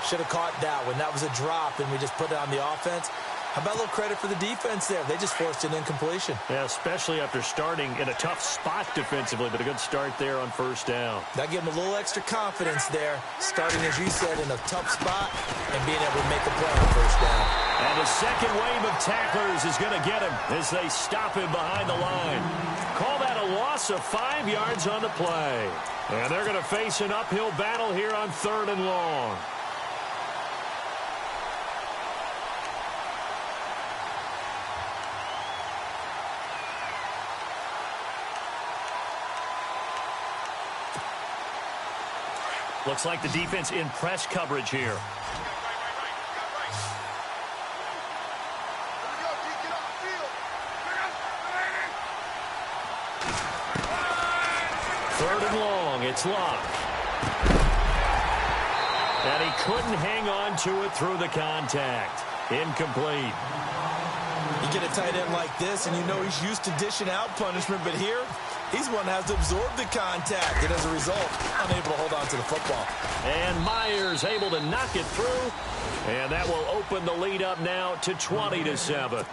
Speaker 3: should have caught that one. That was a drop, and we just put it on the offense. How about a little credit for the defense there? They just forced an incompletion.
Speaker 2: Yeah, especially after starting in a tough spot defensively, but a good start there on 1st down.
Speaker 3: That gave them a little extra confidence there, starting, as you said, in a tough spot and being able to make a play on 1st down.
Speaker 2: And the second wave of tacklers is going to get him as they stop him behind the line. Call that a loss of 5 yards on the play. And they're going to face an uphill battle here on 3rd and long. Looks like the defense in press coverage here. Third and long, it's Luck. And he couldn't hang on to it through the contact. Incomplete.
Speaker 3: You get a tight end like this, and you know he's used to dishing out punishment, but here, he's one that has to absorb the contact, and as a result, unable to hold on to the football.
Speaker 2: And Myers able to knock it through, and that will open the lead up now to 20-7.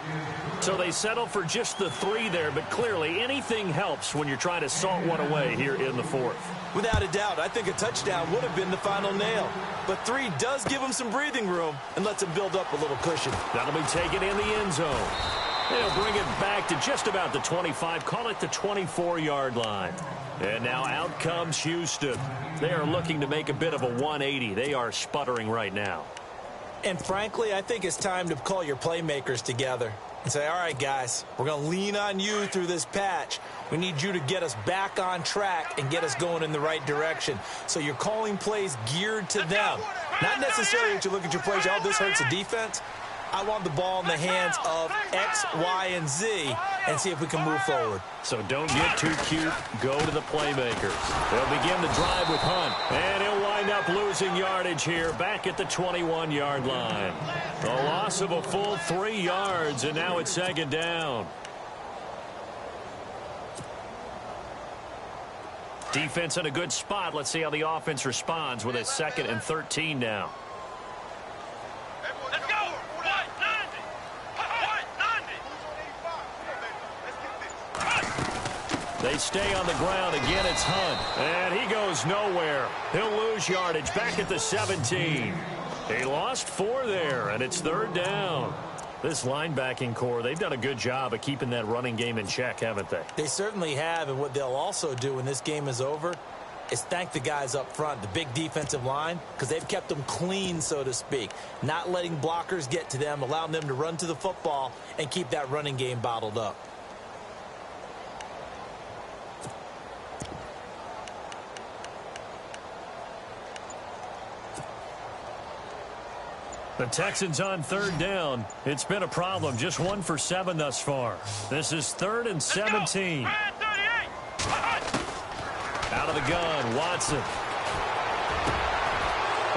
Speaker 2: So they settle for just the 3 there, but clearly anything helps when you're trying to salt one away here in the 4th.
Speaker 3: Without a doubt, I think a touchdown would have been the final nail. But 3 does give him some breathing room and lets him build up a little cushion.
Speaker 2: That'll be taken in the end zone. They'll bring it back to just about the 25, call it the 24-yard line. And now out comes Houston. They are looking to make a bit of a 180. They are sputtering right now.
Speaker 3: And frankly, I think it's time to call your playmakers together and say, all right, guys, we're going to lean on you through this patch. We need you to get us back on track and get us going in the right direction. So you're calling plays geared to them. Not necessarily that you look at your plays, this hurts the defense. I want the ball in the hands of X, Y, and Z and see if we can move forward.
Speaker 2: So don't get too cute. Go to the playmakers. They'll begin the drive with Hunt. And he'll wind up losing yardage here back at the 21-yard line. A loss of a full 3 yards, and now it's 2nd down. Defense in a good spot. Let's see how the offense responds with a 2nd and 13 now.
Speaker 4: Let's go. What? 90.
Speaker 2: They stay on the ground. Again, it's Hunt. And he goes nowhere. He'll lose yardage back at the 17. He lost 4 there, and it's 3rd down. This linebacking core, they've done a good job of keeping that running game in check, haven't they?
Speaker 3: They certainly have, and what they'll also do when this game is over is thank the guys up front, the big defensive line, because they've kept them clean, so to speak, not letting blockers get to them, allowing them to run to the football and keep that running game bottled up.
Speaker 2: The Texans on 3rd down. It's been a problem. Just 1 for 7 thus far. This is 3rd and 17. Out of the gun, Watson.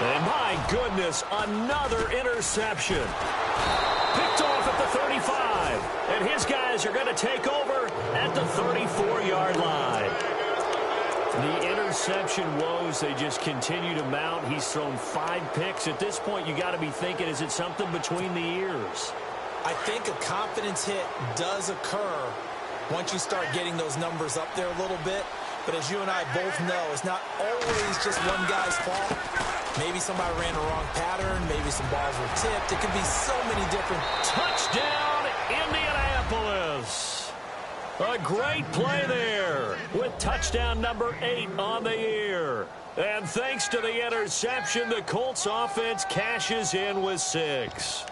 Speaker 2: And my goodness, another interception. Picked off at the 35. And his guys are going to take over at the 34-yard line. The interception woes, they just continue to mount. He's thrown 5 picks. At this point, you got to be thinking, is it something between the ears?
Speaker 3: I think a confidence hit does occur once you start getting those numbers up there a little bit. But as you and I both know, it's not always just one guy's fault. Maybe somebody ran the wrong pattern. Maybe some balls were tipped. It could be so many different.
Speaker 2: Touchdown, Indianapolis. A great play there with touchdown number 8 on the year. And thanks to the interception, the Colts offense cashes in with 6.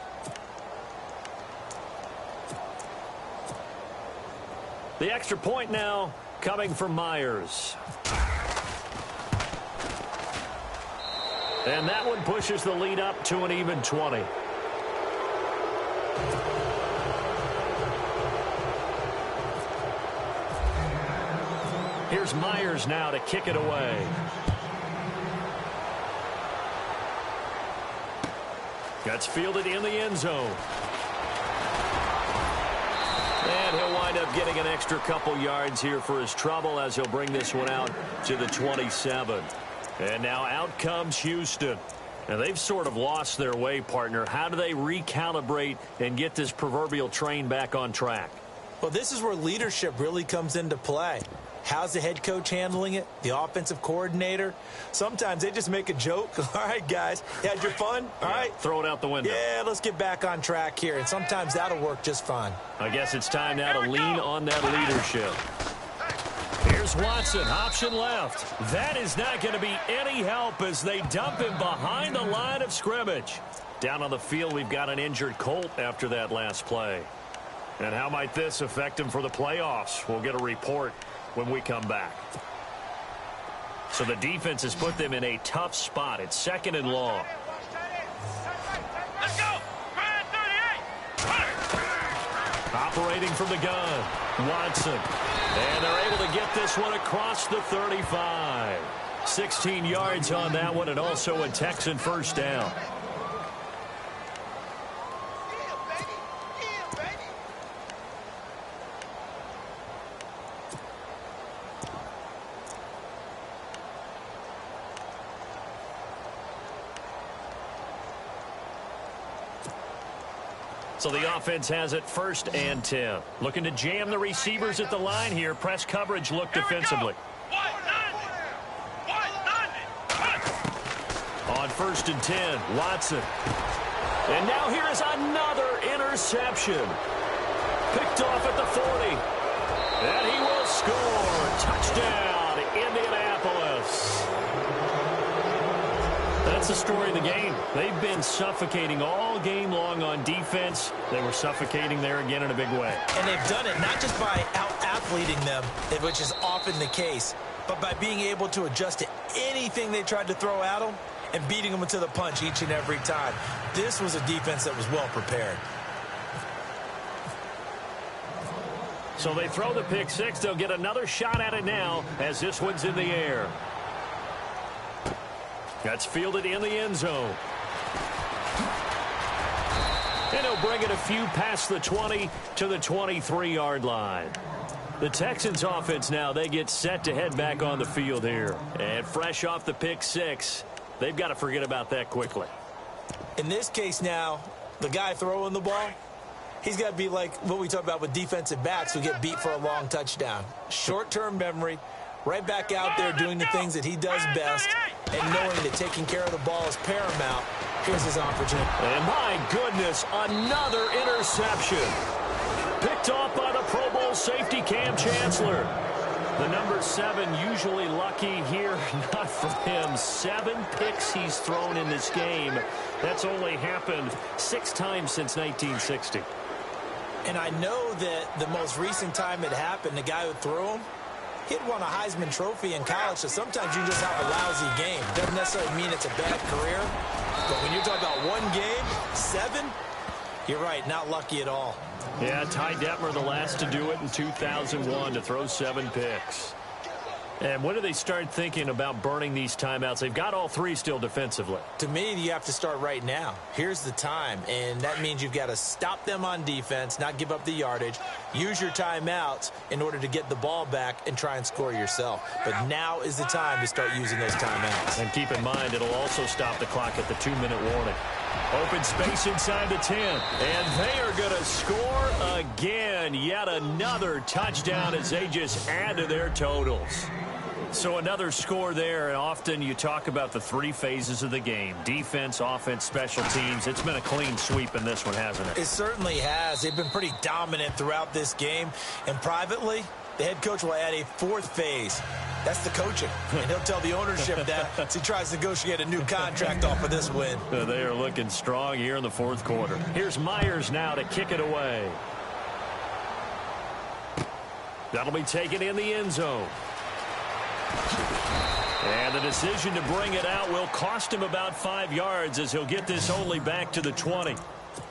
Speaker 2: The extra point now coming from Myers. And that one pushes the lead up to an even 20. Here's Myers now to kick it away. Gets fielded in the end zone. And he'll wind up getting an extra couple yards here for his trouble as he'll bring this one out to the 27. And now out comes Houston. And they've sort of lost their way, partner. How do they recalibrate and get this proverbial train back on track?
Speaker 3: Well, this is where leadership really comes into play. How's the head coach handling it? The offensive coordinator? Sometimes they just make a joke. All right, guys, you had your fun? All right.
Speaker 2: Throw it out the window.
Speaker 3: Yeah, let's get back on track here. And sometimes that'll work just fine.
Speaker 2: I guess it's time now to lean on that leadership. Here's Watson, option left. That is not going to be any help as they dump him behind the line of scrimmage. Down on the field, we've got an injured Colt after that last play. And how might this affect him for the playoffs? We'll get a report when we come back. So the defense has put them in a tough spot. It's 2nd and long.
Speaker 4: Let's go. 38.
Speaker 2: Operating from the gun, Watson. And they're able to get this one across the 35. 16 yards on that one, and also a Texan first down. So the offense has it 1st and 10. Looking to jam the receivers at the line here. Press coverage look defensively. On 1st and 10, Watson. And now here is another interception. Picked off at the 40. And he will score. Touchdown, Indianapolis. That's the story of the game. They've been suffocating all game long on defense. They were suffocating there again in a big way.
Speaker 3: And they've done it not just by out-athleting them, which is often the case, but by being able to adjust to anything they tried to throw at them and beating them to the punch each and every time. This was a defense that was well prepared.
Speaker 2: So they throw the pick 6. They'll get another shot at it now as this one's in the air. That's fielded in the end zone. And he'll bring it a few past the 20 to the 23-yard line. The Texans offense now, they get set to head back on the field here. And fresh off the pick six, they've got to forget about that quickly.
Speaker 3: In this case now, the guy throwing the ball, he's got to be like what we talk about with defensive backs who get beat for a long touchdown. Short-term memory, right back out there doing the things that he does best, and knowing that taking care of the ball is paramount. Here's his opportunity.
Speaker 2: And my goodness, another interception. Picked off by the Pro Bowl safety Cam Chancellor. The number 7 usually lucky here, not for him. 7 picks he's thrown in this game. That's only happened 6 times since 1960.
Speaker 3: And I know that the most recent time it happened, the guy who threw him, he'd won a Heisman Trophy in college, so sometimes you just have a lousy game. Doesn't necessarily mean it's a bad career, but when you're talking about one game, 7, you're right, not lucky at all.
Speaker 2: Yeah, Ty Detmer, the last to do it in 2001, to throw 7 picks. And when do they start thinking about burning these timeouts? They've got all 3 still defensively.
Speaker 3: To me, you have to start right now. Here's the time, and that means you've got to stop them on defense, not give up the yardage, use your timeouts in order to get the ball back and try and score yourself. But now is the time to start using those timeouts.
Speaker 2: And keep in mind, it'll also stop the clock at the 2-minute warning. Open space inside the 10. And they are going to score again. Yet another touchdown as they just add to their totals. So another score there, and often you talk about the 3 phases of the game. Defense, offense, special teams. It's been a clean sweep in this one, hasn't it?
Speaker 3: It certainly has. They've been pretty dominant throughout this game. And privately, the head coach will add a 4th phase. That's the coaching. And he'll tell the ownership that as he tries to negotiate a new contract off of this win.
Speaker 2: They are looking strong here in the 4th quarter. Here's Myers now to kick it away. That'll be taken in the end zone. And the decision to bring it out will cost him about 5 yards as he'll get this only back to the 20.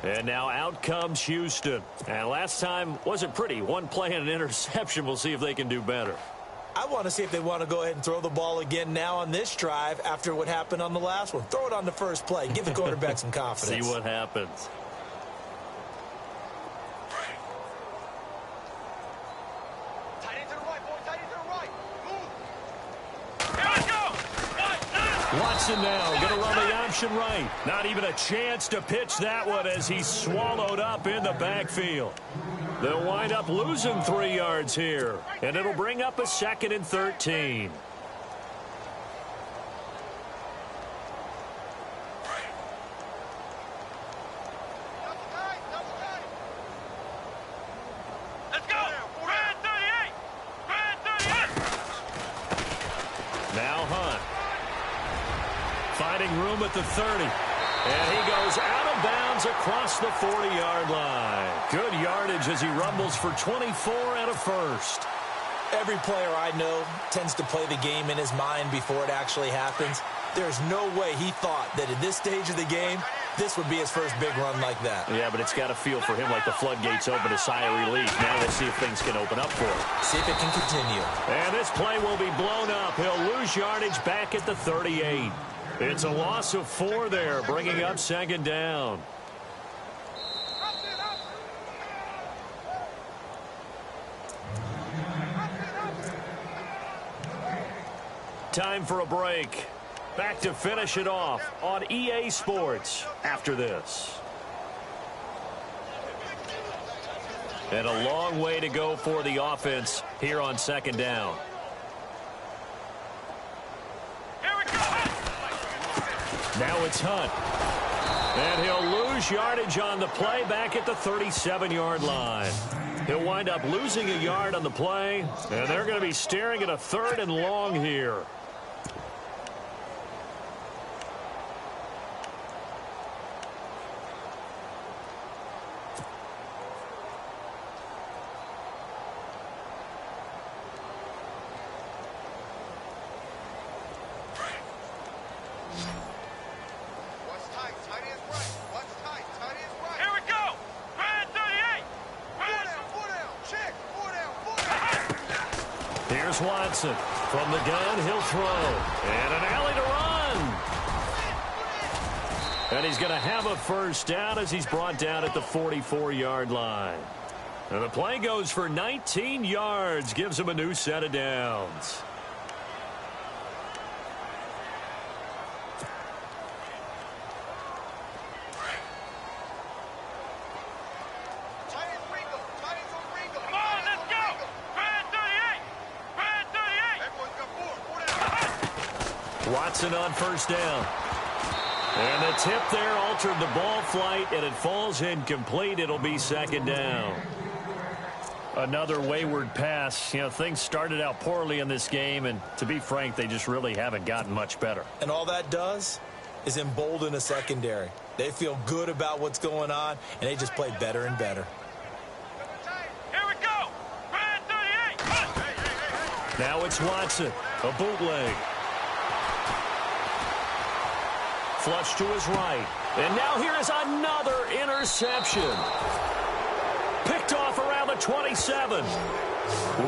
Speaker 2: And now out comes Houston. And last time wasn't pretty. 1 play and an interception. We'll see if they can do better.
Speaker 3: I want to see if they want to go ahead and throw the ball again now on this drive after what happened on the last one. Throw it on the first play. Give the quarterback some confidence.
Speaker 2: See what happens. Watson now going to run the option right. Not even a chance to pitch that one as he's swallowed up in the backfield. They'll wind up losing 3 yards here, and it'll bring up a 2nd and 13.
Speaker 4: Let's go! Red 38! Red 38!
Speaker 2: Now Hunt. Finding room at the 30. And he goes out of bounds across the 40-yard line. Good yardage as he rumbles for 24 and a first.
Speaker 3: Every player I know tends to play the game in his mind before it actually happens. There's no way he thought that at this stage of the game, this would be his first big run like that.
Speaker 2: Yeah, but it's got to feel for him like the floodgates open, a sigh of relief. Now we'll see if things can open up for him.
Speaker 3: See if it can continue.
Speaker 2: And this play will be blown up. He'll lose yardage back at the 38. It's a loss of 4 there, bringing up 2nd down. Time for a break. Back to finish it off on EA Sports after this. And a long way to go for the offense here on 2nd down. Now it's Hunt. And he'll lose yardage on the play back at the 37-yard line. He'll wind up losing a yard on the play, and they're going to be staring at a 3rd and long here. Watson from the gun, he'll throw. And an alley to run. And he's going to have a first down as he's brought down at the 44-yard line. And the play goes for 19 yards, gives him a new set of downs.
Speaker 4: Come on, let's go! Brad 38! Brad 38!
Speaker 2: Watson on first down. And the tip there altered the ball flight, and it falls incomplete. It'll be second down. Another wayward pass. You know, things started out poorly in this game, and to be frank, they just really haven't gotten much better.
Speaker 3: And all that does is embolden a secondary. They feel good about what's going on, and they just play better and better.
Speaker 4: Here we go! Brad 38!
Speaker 2: Now it's Watson, a bootleg. Flush to his right. And now here is another interception. Picked off around the 27.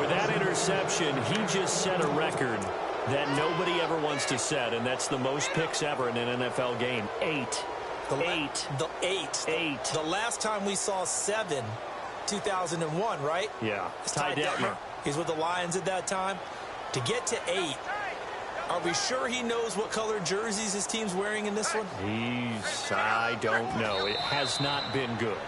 Speaker 2: With that interception, he just set a record that nobody ever wants to set, and that's the most picks ever in an NFL game. 8.
Speaker 3: The last time we saw 7, 2001, right?
Speaker 2: Yeah.
Speaker 3: Ty Detmer. He's with the Lions at that time. To get to 8, are we sure he knows what color jerseys his team's wearing in this one?
Speaker 2: I don't know. It has not been good.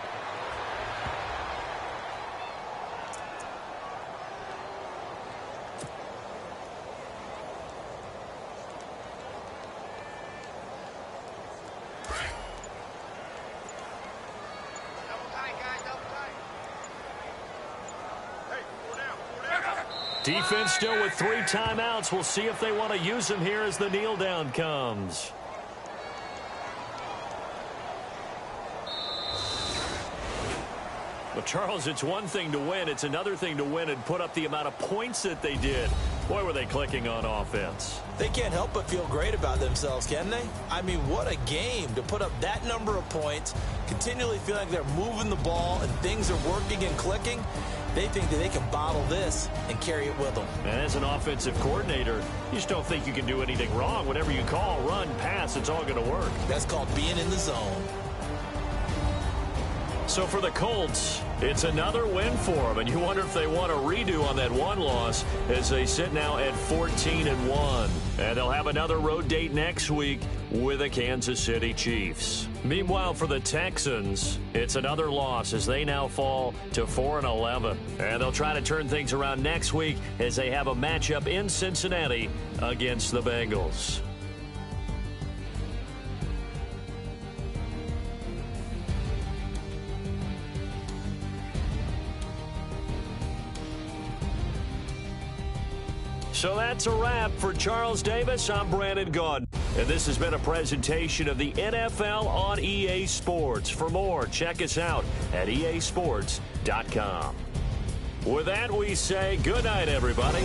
Speaker 2: Defense still with 3 timeouts. We'll see if they want to use them here as the kneel down comes. Well, Charles, it's one thing to win. It's another thing to win and put up the amount of points that they did. Boy, were they clicking on offense.
Speaker 3: They can't help but feel great about themselves, can they? I mean, what a game to put up that number of points, continually feel like they're moving the ball and things are working and clicking. They think that they can bottle this and carry it with them.
Speaker 2: And as an offensive coordinator, you just don't think you can do anything wrong. Whatever you call, run, pass, it's all going to work.
Speaker 3: That's called being in the zone.
Speaker 2: So for the Colts, it's another win for them, and you wonder if they want a redo on that one loss as they sit now at 14-1. And they'll have another road date next week with the Kansas City Chiefs. Meanwhile, for the Texans, it's another loss as they now fall to 4-11. And they'll try to turn things around next week as they have a matchup in Cincinnati against the Bengals. So that's a wrap for Charles Davis. I'm Brandon Gaudin. And this has been a presentation of the NFL on EA Sports. For more, check us out at easports.com. With that, we say good night, everybody.